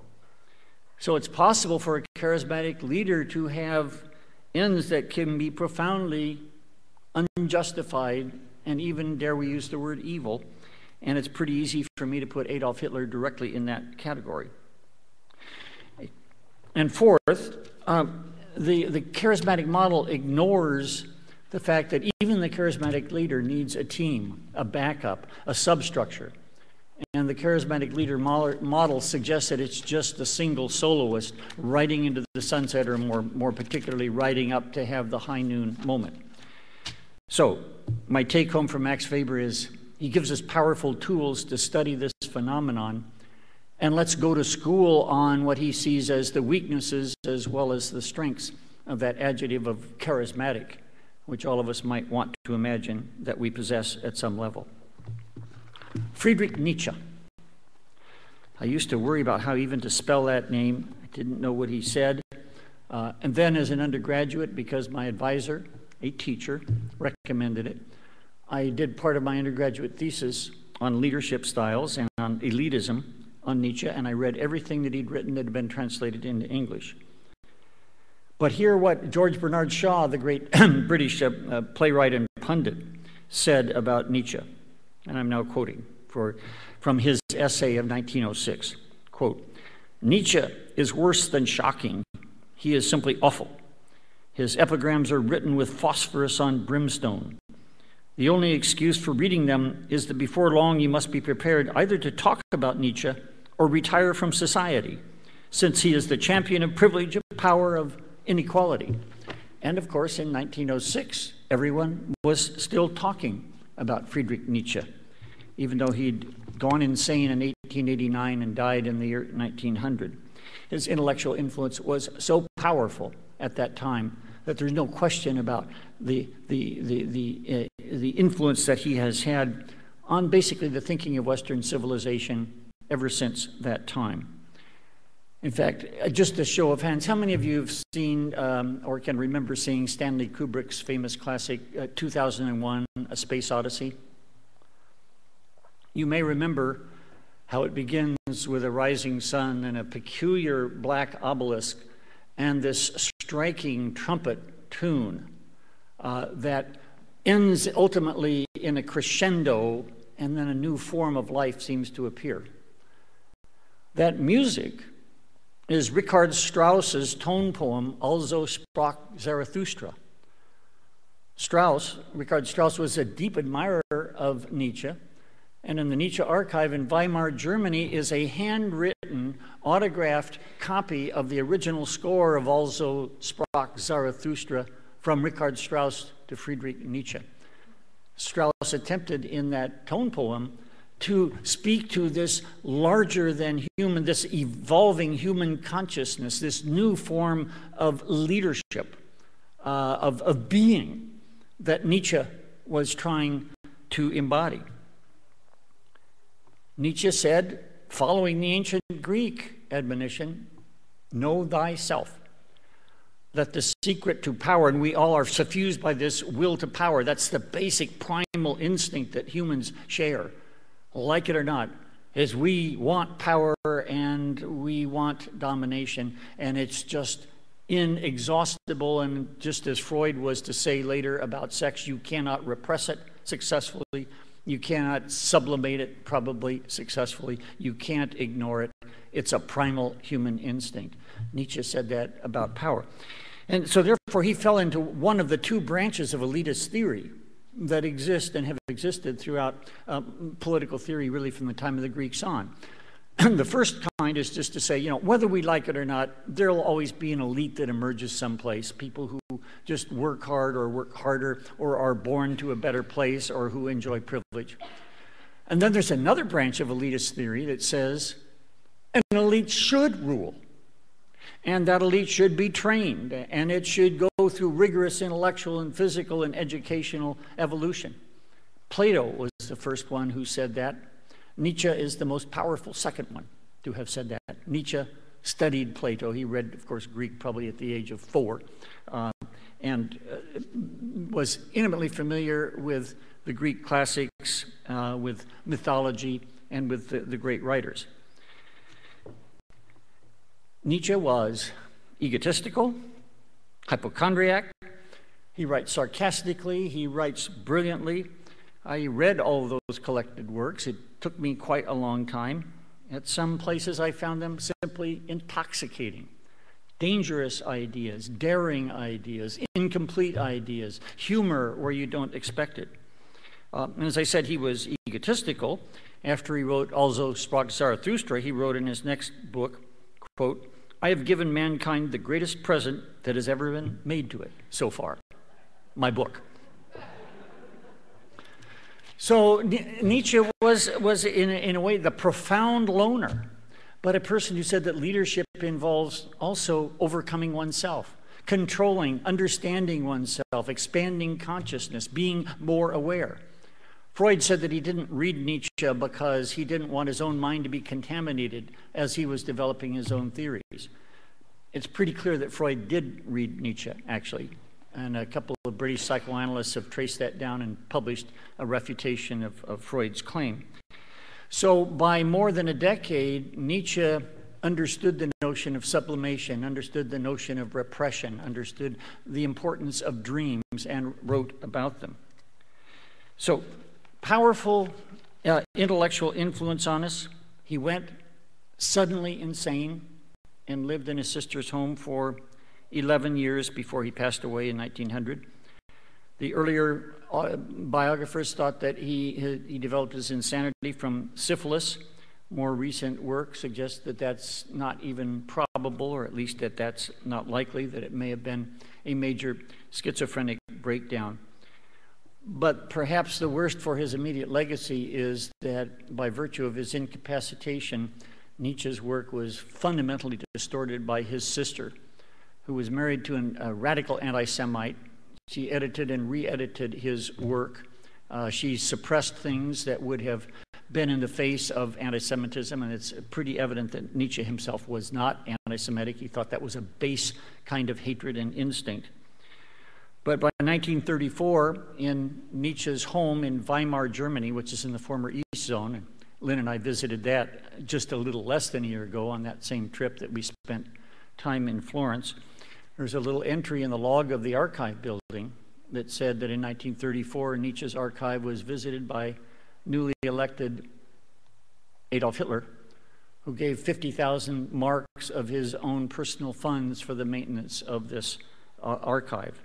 So it's possible for a charismatic leader to have ends that can be profoundly unjustified and even, dare we use the word, evil. And it's pretty easy for me to put Adolf Hitler directly in that category. And fourth, the charismatic model ignores the fact that even the charismatic leader needs a team, a backup, a substructure. And the charismatic leader model suggests that it's just a single soloist riding into the sunset, or more particularly riding up to have the high noon moment. So my take home from Max Weber is he gives us powerful tools to study this phenomenon, and let's go to school on what he sees as the weaknesses as well as the strengths of that adjective of charismatic, which all of us might want to imagine that we possess at some level. Friedrich Nietzsche. I used to worry about how even to spell that name. I didn't know what he said. And then as an undergraduate, because my advisor, a teacher, recommended it, I did part of my undergraduate thesis on leadership styles and on elitism on Nietzsche, and I read everything that he'd written that had been translated into English. But hear what George Bernard Shaw, the great British playwright and pundit, said about Nietzsche. And I'm now quoting from his essay of 1906. Quote, "Nietzsche is worse than shocking. He is simply awful. His epigrams are written with phosphorus on brimstone. The only excuse for reading them is that before long you must be prepared either to talk about Nietzsche or retire from society, since he is the champion of privilege, of power, of inequality." And of course, in 1906, everyone was still talking about Friedrich Nietzsche, even though he'd gone insane in 1889 and died in the year 1900. His intellectual influence was so powerful at that time that there's no question about the influence that he has had on basically the thinking of Western civilization ever since that time. In fact, just a show of hands, how many of you have seen or can remember seeing Stanley Kubrick's famous classic 2001, A Space Odyssey? You may remember how it begins with a rising sun and a peculiar black obelisk and this striking trumpet tune that ends ultimately in a crescendo, and then a new form of life seems to appear. That music is Richard Strauss's tone poem, Also sprach Zarathustra. Richard Strauss was a deep admirer of Nietzsche, and in the Nietzsche archive in Weimar, Germany, is a handwritten, autographed copy of the original score of Also sprach Zarathustra from Richard Strauss to Friedrich Nietzsche. Strauss attempted in that tone poem to speak to this larger than human, this evolving human consciousness, this new form of leadership, of being that Nietzsche was trying to embody. Nietzsche said, following the ancient Greek admonition, know thyself. That the secret to power, and we all are suffused by this will to power, that's the basic primal instinct that humans share, like it or not, is we want power and we want domination, and it's just inexhaustible. And just as Freud was to say later about sex, you cannot repress it successfully, you cannot sublimate it probably successfully, you can't ignore it. It's a primal human instinct. Nietzsche said that about power. And so therefore he fell into one of the two branches of elitist theory that exist and have existed throughout political theory really from the time of the Greeks on. The first kind is just to say, you know, whether we like it or not, there will always be an elite that emerges someplace, people who just work hard or work harder or are born to a better place or who enjoy privilege. And then there's another branch of elitist theory that says an elite should rule, and that elite should be trained, and it should go through rigorous intellectual and physical and educational evolution. Plato was the first one who said that. Nietzsche is the most powerful second one to have said that. Nietzsche studied Plato. He read, of course, Greek probably at the age of 4, and was intimately familiar with the Greek classics, with mythology, and with the great writers. Nietzsche was egotistical, hypochondriac. He writes sarcastically, he writes brilliantly. I read all of those collected works. It took me quite a long time. At some places I found them simply intoxicating. dangerous ideas, daring ideas, incomplete ideas, humor where you don't expect it. And as I said, he was egotistical. After he wrote Also sprach Zarathustra, he wrote in his next book, quote, "I have given mankind the greatest present that has ever been made to it so far, my book." So Nietzsche was in a way the profound loner, but a person who said that leadership involves also overcoming oneself, controlling, understanding oneself, expanding consciousness, being more aware. Freud said that he didn't read Nietzsche because he didn't want his own mind to be contaminated as he was developing his own theories. It's pretty clear that Freud did read Nietzsche, actually, and a couple of British psychoanalysts have traced that down and published a refutation of Freud's claim. So by more than a decade, Nietzsche understood the notion of sublimation, understood the notion of repression, understood the importance of dreams, and wrote about them. So powerful intellectual influence on us. He went suddenly insane and lived in his sister's home for 11 years before he passed away in 1900. The earlier biographers thought that he developed his insanity from syphilis. More recent work suggests that that's not even probable, or at least that that's not likely, that it may have been a major schizophrenic breakdown. But perhaps the worst for his immediate legacy is that by virtue of his incapacitation, Nietzsche's work was fundamentally distorted by his sister, who was married to a radical anti-Semite. She edited and re-edited his work. She suppressed things that would have been in the face of anti-Semitism, and it's pretty evident that Nietzsche himself was not anti-Semitic. He thought that was a base kind of hatred and instinct. But by 1934, in Nietzsche's home in Weimar, Germany, which is in the former East Zone, and Lynn and I visited that just a little less than a year ago on that same trip that we spent time in Florence, there's a little entry in the log of the archive building that said that in 1934, Nietzsche's archive was visited by newly elected Adolf Hitler, who gave 50,000 marks of his own personal funds for the maintenance of this archive.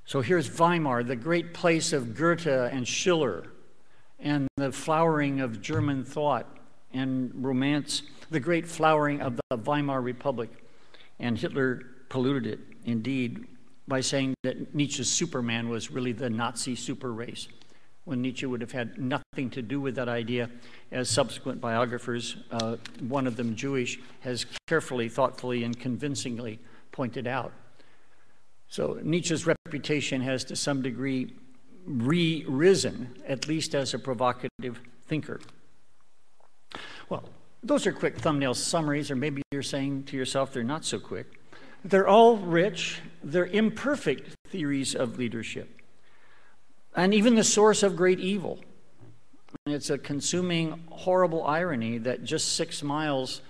So here's Weimar, the great place of Goethe and Schiller, and the flowering of German thought and romance, the great flowering of the Weimar Republic. And Hitler polluted it, indeed, by saying that Nietzsche's Superman was really the Nazi super race, when Nietzsche would have had nothing to do with that idea, as subsequent biographers, one of them Jewish, has carefully, thoughtfully, and convincingly pointed out. So Nietzsche's reputation has to some degree re-risen, at least as a provocative thinker. Well, those are quick thumbnail summaries, or maybe you're saying to yourself they're not so quick. They're all rich, they're imperfect theories of leadership, and even the source of great evil. It's a consuming, horrible irony that just 6 miles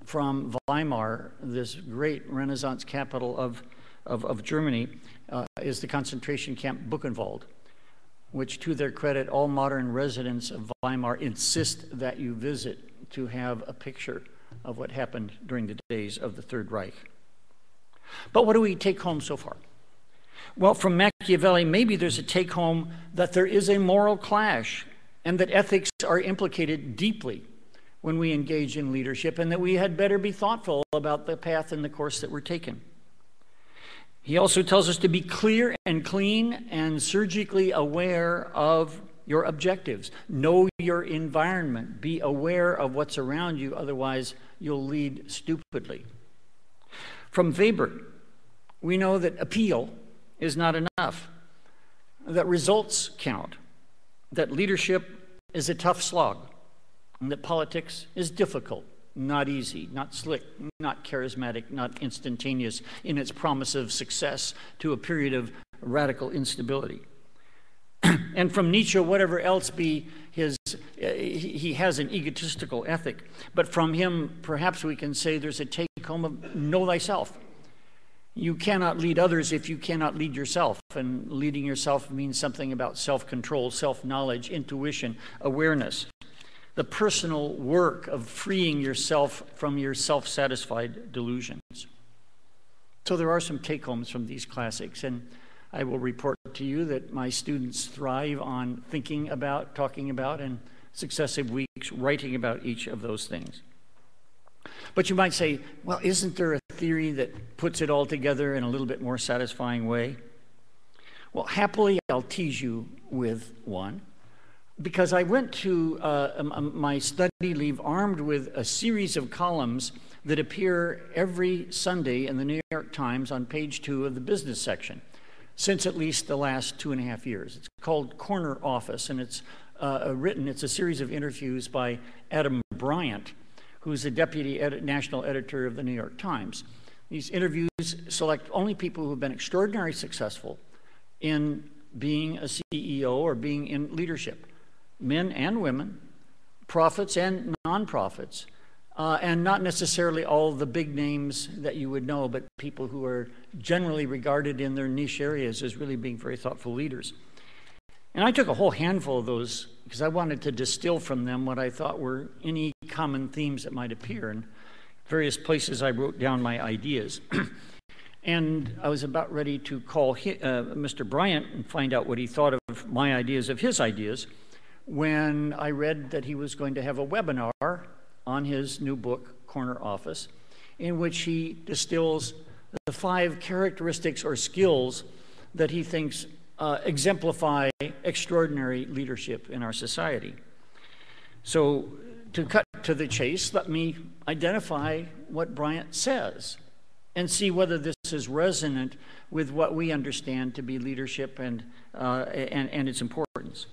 from Weimar, this great Renaissance capital of Germany, is the concentration camp Buchenwald, which, to their credit, all modern residents of Weimar insist that you visit to have a picture of what happened during the days of the Third Reich. But what do we take home so far? Well, from Machiavelli, maybe there's a take home that there is a moral clash and that ethics are implicated deeply when we engage in leadership, and that we had better be thoughtful about the path and the course that we're taking. He also tells us to be clear and clean and surgically aware of your objectives. Know your environment. Be aware of what's around you, otherwise you'll lead stupidly. From Weber, we know that appeal is not enough, that results count, that leadership is a tough slog, and that politics is difficult, not easy, not slick, not charismatic, not instantaneous in its promise of success to a period of radical instability. And from Nietzsche, whatever else be his, he has an egotistical ethic, but from him, perhaps we can say there's a take-home of know thyself. You cannot lead others if you cannot lead yourself, and leading yourself means something about self-control, self-knowledge, intuition, awareness. The personal work of freeing yourself from your self-satisfied delusions. So there are some take-homes from these classics, and I will report to you that my students thrive on thinking about, talking about, and successive weeks writing about each of those things. But you might say, well, isn't there a theory that puts it all together in a little bit more satisfying way? Well, happily, I'll tease you with one, because I went to my study leave armed with a series of columns that appear every Sunday in the New York Times on page 2 of the business section, since at least the last 2.5 years. It's called Corner Office, and it's it's a series of interviews by Adam Bryant, who's the deputy national editor of the New York Times. These interviews select only people who have been extraordinarily successful in being a CEO or being in leadership, men and women, prophets and non-prophets, and not necessarily all the big names that you would know, but people who are generally regarded in their niche areas as really being very thoughtful leaders. And I took a whole handful of those because I wanted to distill from them what I thought were any common themes that might appear. In various places I wrote down my ideas. And I was about ready to call Mr. Bryant and find out what he thought of my ideas, of his ideas, when I read that he was going to have a webinar on his new book, Corner Office, in which he distills the 5 characteristics or skills that he thinks exemplify extraordinary leadership in our society. So to cut to the chase, let me identify what Bryant says and see whether this is resonant with what we understand to be leadership and its importance.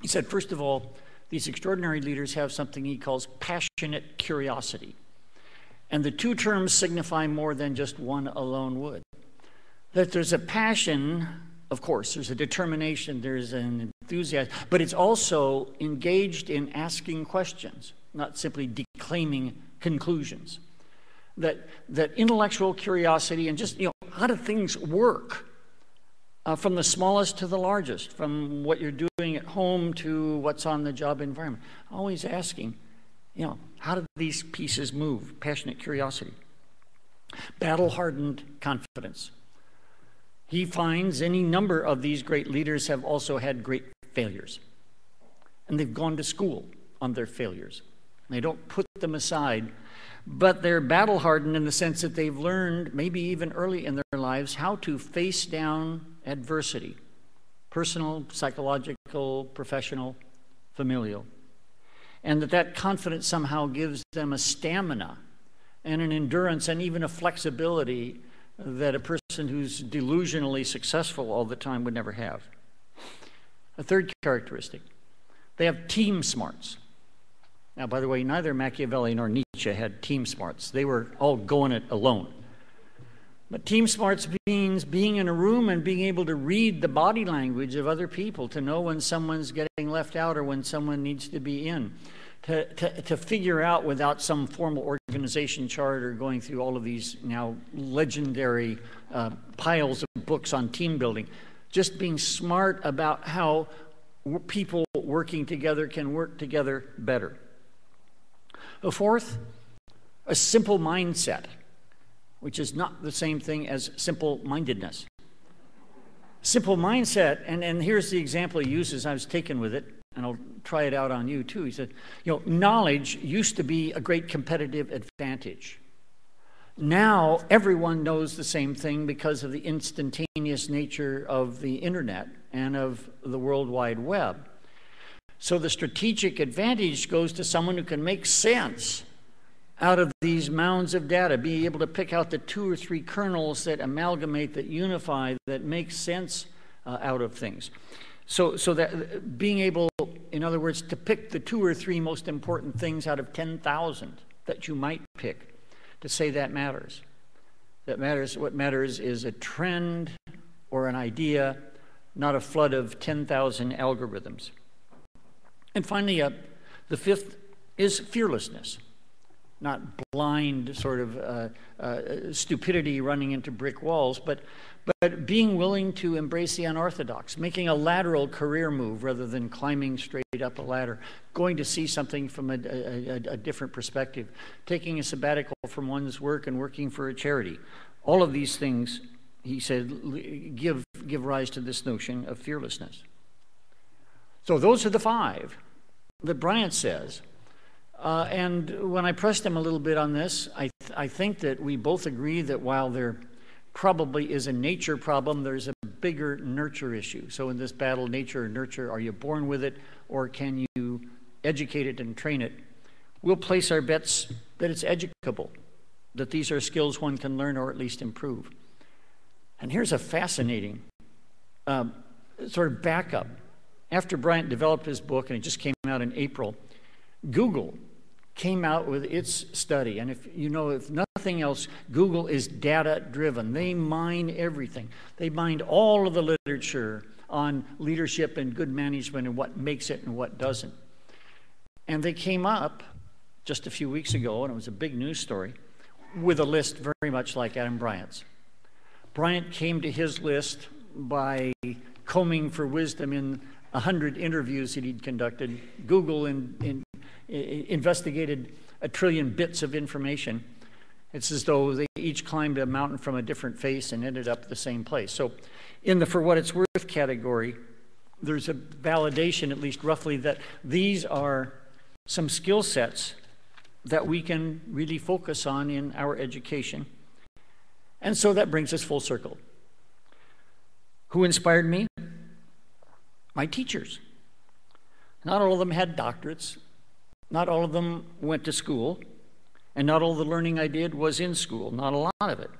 He said, first of all, these extraordinary leaders have something he calls passionate curiosity. And the two terms signify more than just one alone would. That there's a passion, of course, there's a determination, there's an enthusiasm, but it's also engaged in asking questions, not simply declaiming conclusions. That intellectual curiosity and just, how do things work? From the smallest to the largest, from what you're doing at home to what's on the job environment. Always asking, how do these pieces move? Passionate curiosity. Battle-hardened confidence. He finds any number of these great leaders have also had great failures. And they've gone to school on their failures. They don't put them aside, but they're battle-hardened in the sense that they've learned, maybe even early in their lives, how to face down adversity, personal, psychological, professional, familial. And that confidence somehow gives them a stamina and an endurance and even a flexibility that a person who's delusionally successful all the time would never have. A third characteristic, they have team smarts. Now, by the way, neither Machiavelli nor Nietzsche had team smarts. They were all going it alone. But team smarts means being in a room and being able to read the body language of other people, to know when someone's getting left out or when someone needs to be in, to figure out without some formal organization chart or going through all of these now legendary piles of books on team building, just being smart about how people working together can work together better. A fourth, a simple mindset, which is not the same thing as simple-mindedness. Simple mindset, and here's the example he uses. I was taken with it, and I'll try it out on you too. He said, knowledge used to be a great competitive advantage. Now everyone knows the same thing because of the instantaneous nature of the internet and of the World Wide Web. So the strategic advantage goes to someone who can make sense out of these mounds of data, be able to pick out the 2 or 3 kernels that amalgamate, that unify, that make sense out of things. So that being able, in other words, to pick the 2 or 3 most important things out of 10,000 that you might pick, to say that matters. That matters. What matters is a trend or an idea, not a flood of 10,000 algorithms. And finally, the fifth is fearlessness. Not blind sort of stupidity running into brick walls, but being willing to embrace the unorthodox, making a lateral career move rather than climbing straight up a ladder, going to see something from a different perspective, taking a sabbatical from one's work and working for a charity. All of these things, he said, give rise to this notion of fearlessness. So those are the 5 that Bryant says. And when I pressed him a little bit on this, I think that we both agree that while there probably is a nature problem, there's a bigger nurture issue. So in this battle, nature or nurture, are you born with it, or can you educate it and train it? We'll place our bets that it's educable, that these are skills one can learn or at least improve. And here's a fascinating sort of backup. After Bryant developed his book, and it just came out in April, Google came out with its study. And if nothing else, Google is data-driven. They mine everything. They mined all of the literature on leadership and good management and what makes it and what doesn't. And they came up just a few weeks ago, and it was a big news story, with a list very much like Adam Bryant's. Bryant came to his list by combing for wisdom in 100 interviews that he'd conducted. Google investigated 1 trillion bits of information. It's as though they each climbed a mountain from a different face and ended up the same place. So in the for what it's worth category, there's a validation, at least roughly, that these are some skill sets that we can really focus on in our education. And so that brings us full circle. Who inspired me? My teachers. Not all of them had doctorates. Not all of them went to school. And not all the learning I did was in school. Not a lot of it.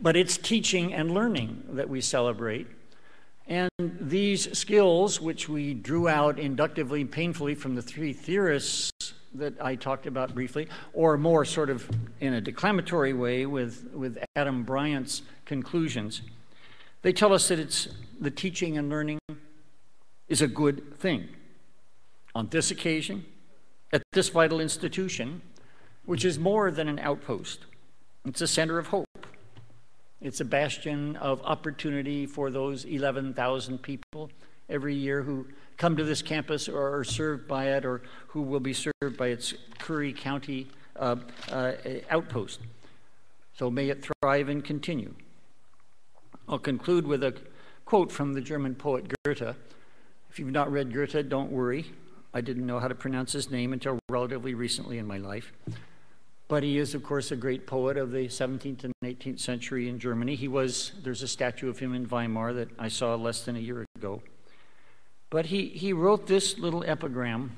But it's teaching and learning that we celebrate. And these skills, which we drew out inductively and painfully from the 3 theorists that I talked about briefly, or more sort of in a declamatory way with Adam Bryant's conclusions, they tell us that it's the teaching and learning is a good thing. On this occasion, at this vital institution, which is more than an outpost. It's a center of hope. It's a bastion of opportunity for those 11,000 people every year who come to this campus or are served by it, or who will be served by its Curry County outpost. So may it thrive and continue. I'll conclude with a quote from the German poet Goethe. If you've not read Goethe, don't worry. I didn't know how to pronounce his name until relatively recently in my life. But he is, of course, a great poet of the 17th and 18th century in Germany. There's a statue of him in Weimar that I saw less than a year ago. But he wrote this little epigram,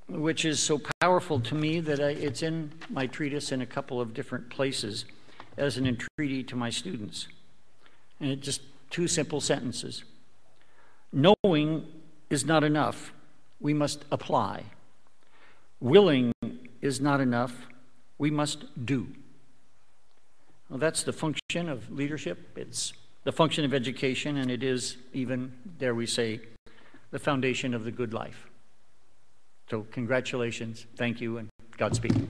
which is so powerful to me that it's in my treatise in a couple of different places as an entreaty to my students. And it's just 2 simple sentences. Knowing is not enough. We must apply. Willing is not enough. We must do. Well, that's the function of leadership. It's the function of education, and it is even, dare we say, the foundation of the good life. So congratulations, thank you, and Godspeed.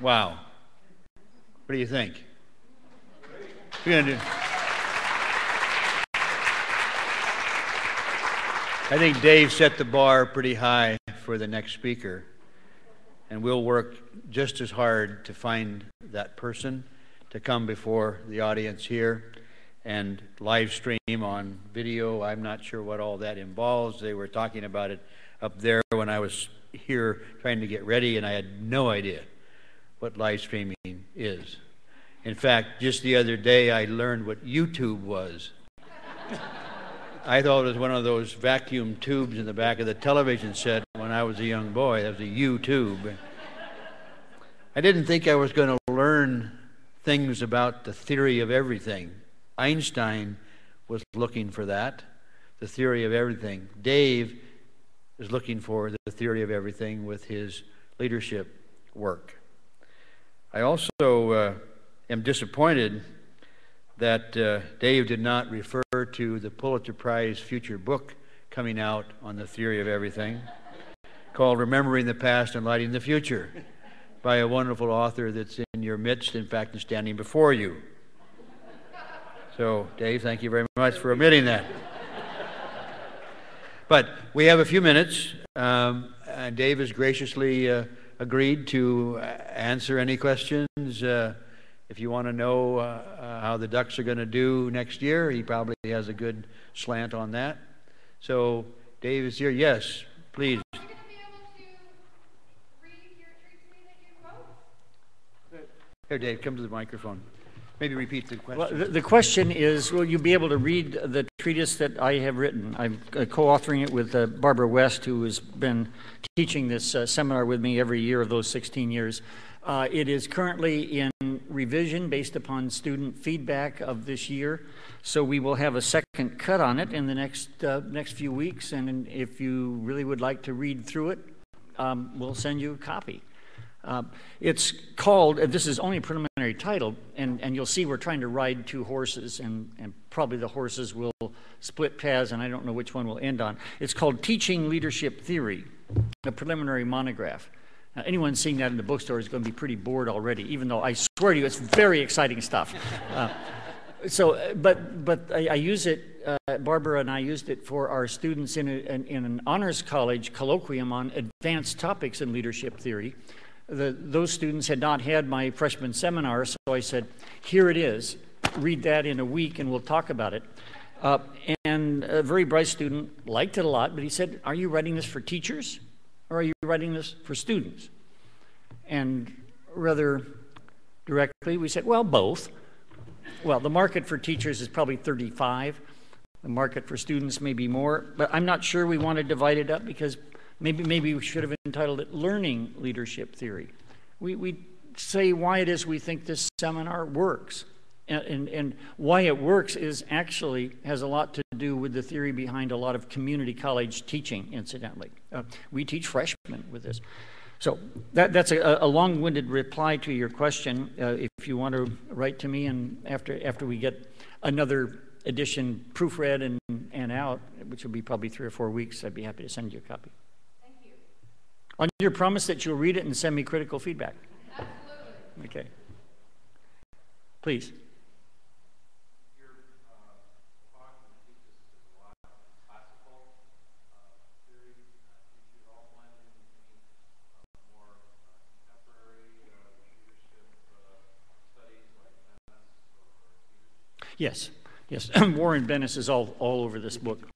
Wow. What do you think? What are you going to do? I think Dave set the bar pretty high for the next speaker, and we'll work just as hard to find that person to come before the audience here and live stream on video. I'm not sure what all that involves. They were talking about it up there when I was here trying to get ready, and I had no idea what live streaming is. In fact, just the other day I learned what YouTube was. I thought it was one of those vacuum tubes in the back of the television set when I was a young boy. That was a YouTube. I didn't think I was going to learn things about the theory of everything. Einstein was looking for that, the theory of everything. Dave is looking for the theory of everything with his leadership work. I also am disappointed that Dave did not refer to the Pulitzer Prize future book coming out on the theory of everything. called Remembering the Past and Lighting the Future by a wonderful author that's in your midst, in fact, and standing before you. So, Dave, thank you very much for omitting that. But we have a few minutes. And Dave has graciously agreed to answer any questions. If you want to know how the Ducks are going to do next year, he probably has a good slant on that. So, Dave is here. Yes, please.
Are you going to be able to read your treatise that you wrote?
Here, Dave, come to the microphone. Maybe repeat the question.
Well, the question is, will you be able to read the treatise that I have written? I'm co-authoring it with Barbara West, who has been teaching this seminar with me every year of those 16 years. It is currently in revision based upon student feedback of this year. So we will have a second cut on it in the next few weeks. And if you really would like to read through it, we'll send you a copy. It's called, this is only a preliminary title, and you'll see we're trying to ride two horses, and probably the horses will split paths, and I don't know which one we'll end on. It's called Teaching Leadership Theory, a preliminary monograph. Now, anyone seeing that in the bookstore is going to be pretty bored already, even though I swear to you it's very exciting stuff. But I use it, Barbara and I used it for our students in an honors college colloquium on advanced topics in leadership theory. Those students had not had my freshman seminar, so I said, here it is, read that in a week and we'll talk about it. And a very bright student liked it a lot, but he said, are you writing this for teachers or are you writing this for students? And rather directly we said, well, both. Well, the market for teachers is probably 35. The market for students may be more, but I'm not sure we want to divide it up because maybe we should have entitled it Learning Leadership Theory. We say why it is we think this seminar works. And why it works is actually has a lot to do with the theory behind a lot of community college teaching, incidentally. We teach freshmen with this. So that's a long-winded reply to your question. If you want to write to me, and after we get another edition proofread and out, which will be probably 3 or 4 weeks, I'd be happy to send you a copy. On your promise that you'll read it and send me critical feedback.
Absolutely.
Okay. Please.
Your talk and thesis is a lot of classical theory. Did you all blend in any more contemporary leadership studies like Venice or
Yes. Yes. Warren Bennis is all over this book.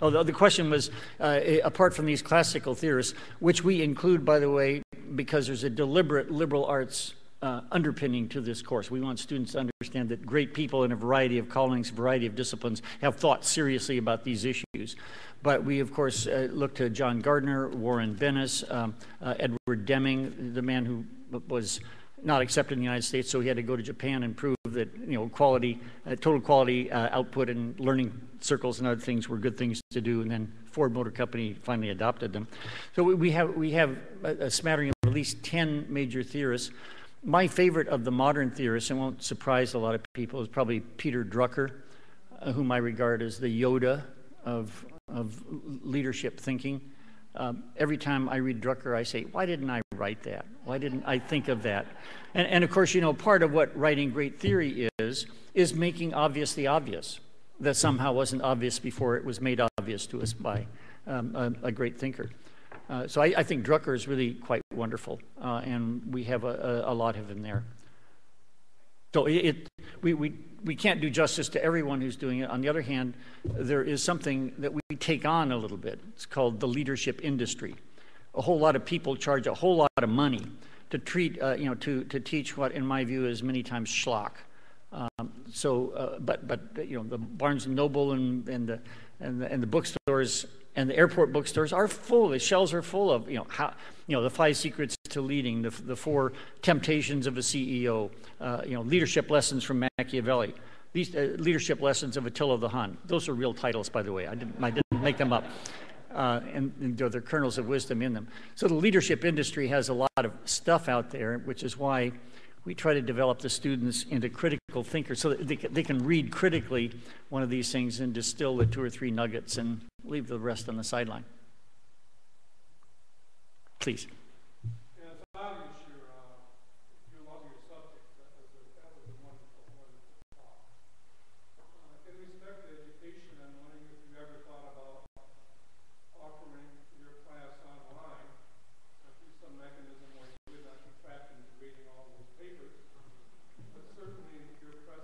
Oh, the question was, apart from these classical theorists, which we include, by the way, because there's a deliberate liberal arts underpinning to this course. We want students to understand that great people in a variety of callings, a variety of disciplines, have thought seriously about these issues. But we, of course, look to John Gardner, Warren Bennis, Edward Deming, the man who was not accepted in the United States, so he had to go to Japan and prove that quality, total quality output and learning circles and other things were good things to do. And then Ford Motor Company finally adopted them. So we have a smattering of at least 10 major theorists. My favorite of the modern theorists, and won't surprise a lot of people, is probably Peter Drucker, whom I regard as the Yoda of leadership thinking. Every time I read Drucker, I say, why didn't I write that? Why didn't I think of that? And of course, part of what writing great theory is making obvious the obvious, that somehow wasn't obvious before it was made obvious to us by a great thinker. So I think Drucker is really quite wonderful, and we have a lot of him there. So we can't do justice to everyone who's doing it. On the other hand, there is something that we take on a little bit. It's called the leadership industry. A whole lot of people charge a whole lot of money to treat, to teach what, in my view, is many times schlock. But the Barnes and Noble and the bookstores and the airport bookstores are full. The shelves are full of the 5 secrets to leading, the 4 temptations of a CEO, leadership lessons from Machiavelli, these leadership lessons of Attila the Hun. Those are real titles, by the way. I didn't make them up. And there are kernels of wisdom in them. So the leadership industry has a lot of stuff out there, which is why we try to develop the students into critical thinkers so that they can read critically one of these things and distill the 2 or 3 nuggets and leave the rest on the sideline. Please.
Yeah, it's obvious you love your subject. That was a wonderful, wonderful talk. In respect to education, I'm wondering if you ever thought about offering your class online through some mechanism where you would not be trapped into reading all those papers. But certainly your the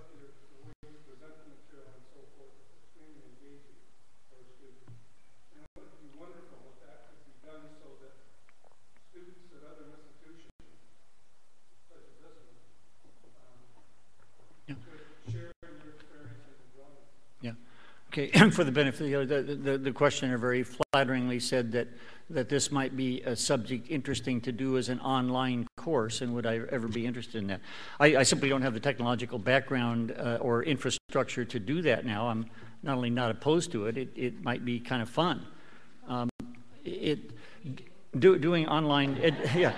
way you present the material and so forth is extremely engaging for students. And it would be wonderful if that could be done so that students at other institutions, such as this one, could share in your experiences and drawing.
Yeah. Okay. For the benefit of the questioner very flatteringly said that this might be a subject interesting to do as an online course, and would I ever be interested in that? I simply don't have the technological background or infrastructure to do that now. I'm not only not opposed to it, it might be kind of fun. Doing online, yeah.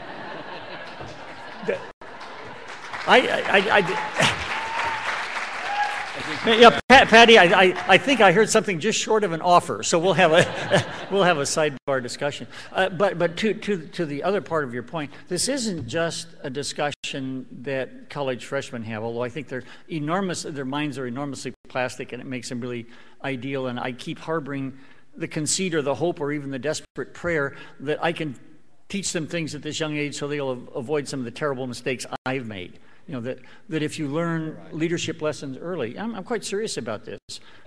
Yeah, Patty, I think I heard something just short of an offer, so we'll have a sidebar discussion. But to the other part of your point, this isn't just a discussion that college freshmen have, although I think their minds are enormously plastic, and it makes them really ideal. And I keep harboring the conceit or the hope or even the desperate prayer that I can teach them things at this young age so they'll avoid some of the terrible mistakes I've made. You know, that if you learn leadership lessons early, I'm quite serious about this,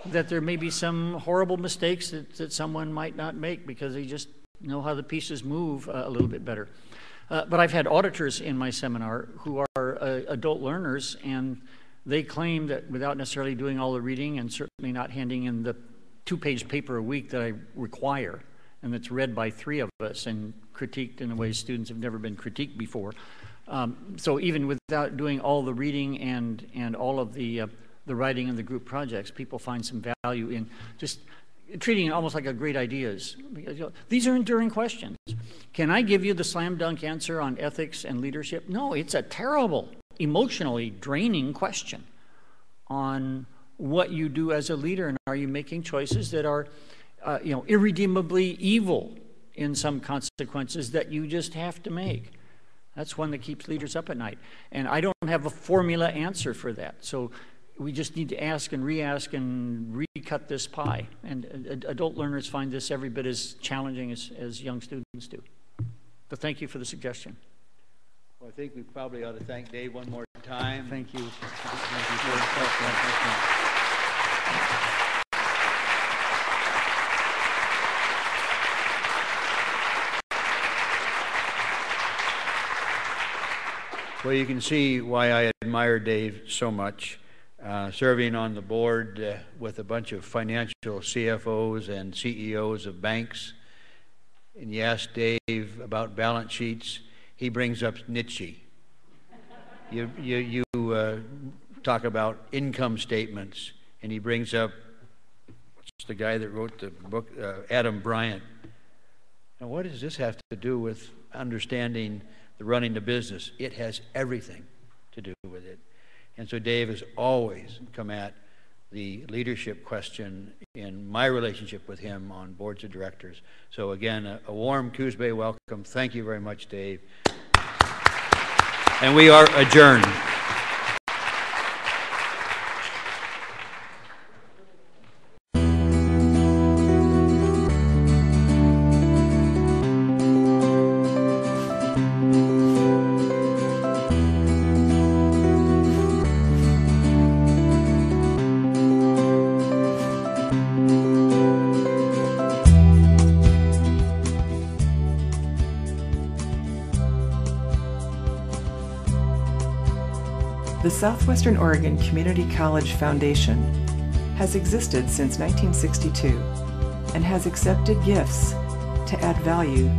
that there may be some horrible mistakes that someone might not make because they just know how the pieces move a little bit better. But I've had auditors in my seminar who are adult learners, and they claim that without necessarily doing all the reading and certainly not handing in the 2-page paper a week that I require, and that's read by 3 of us and critiqued in a way students have never been critiqued before. So even without doing all the reading and all of the writing and the group projects, people find some value in just treating it almost like a great ideas. Because, these are enduring questions. Can I give you the slam dunk answer on ethics and leadership? No, it's a terrible, emotionally draining question on what you do as a leader, and are you making choices that are irredeemably evil in some consequences that you just have to make. That's one that keeps leaders up at night. And I don't have a formula answer for that. So we just need to ask and re-ask and recut this pie. And adult learners find this every bit as challenging as young students do. So thank you for the suggestion.
Well, I think we probably ought to thank Dave one more time.
Thank you.
Thank you for Well, you can see why I admire Dave so much, serving on the board with a bunch of financial CFOs and CEOs of banks. And you ask Dave about balance sheets, he brings up Nietzsche. You talk about income statements, and he brings up, what's the guy that wrote the book, Adam Bryant. Now, what does this have to do with understanding the running the business? It has everything to do with it. And so Dave has always come at the leadership question in my relationship with him on boards of directors. So again, a warm Coos Bay welcome. Thank you very much, Dave. And we are adjourned.
The Southwestern Oregon Community College Foundation has existed since 1962 and has accepted gifts to add value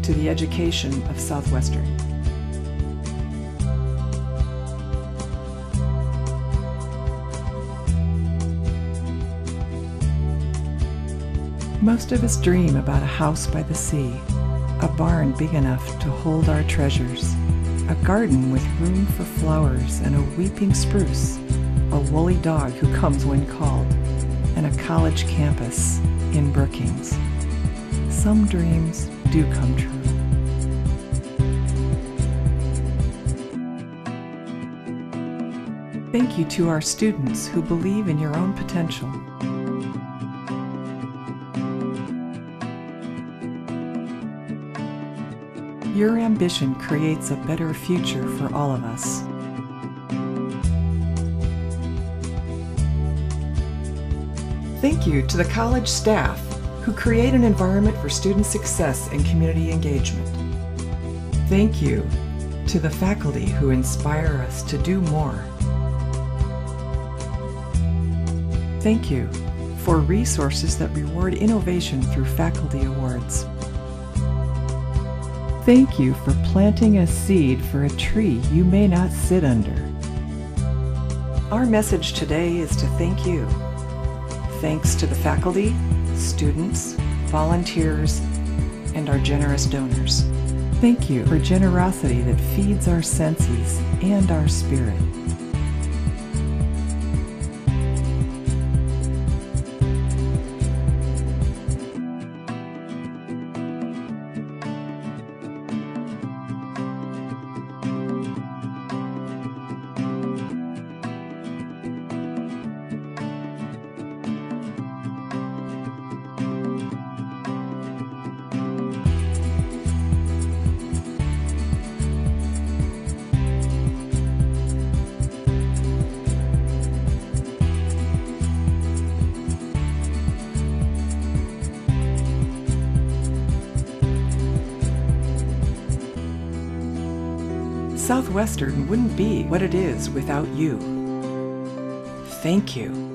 to the education of Southwestern. Most of us dream about a house by the sea, a barn big enough to hold our treasures, a garden with room for flowers and a weeping spruce, a woolly dog who comes when called, and a college campus in Brookings. Some dreams do come true. Thank you to our students who believe in your own potential. Your ambition creates a better future for all of us. Thank you to the college staff who create an environment for student success and community engagement. Thank you to the faculty who inspire us to do more. Thank you for resources that reward innovation through faculty awards. Thank you for planting a seed for a tree you may not sit under. Our message today is to thank you. Thanks to the faculty, students, volunteers, and our generous donors. Thank you for generosity that feeds our senses and our spirit. Southwestern wouldn't be what it is without you. Thank you.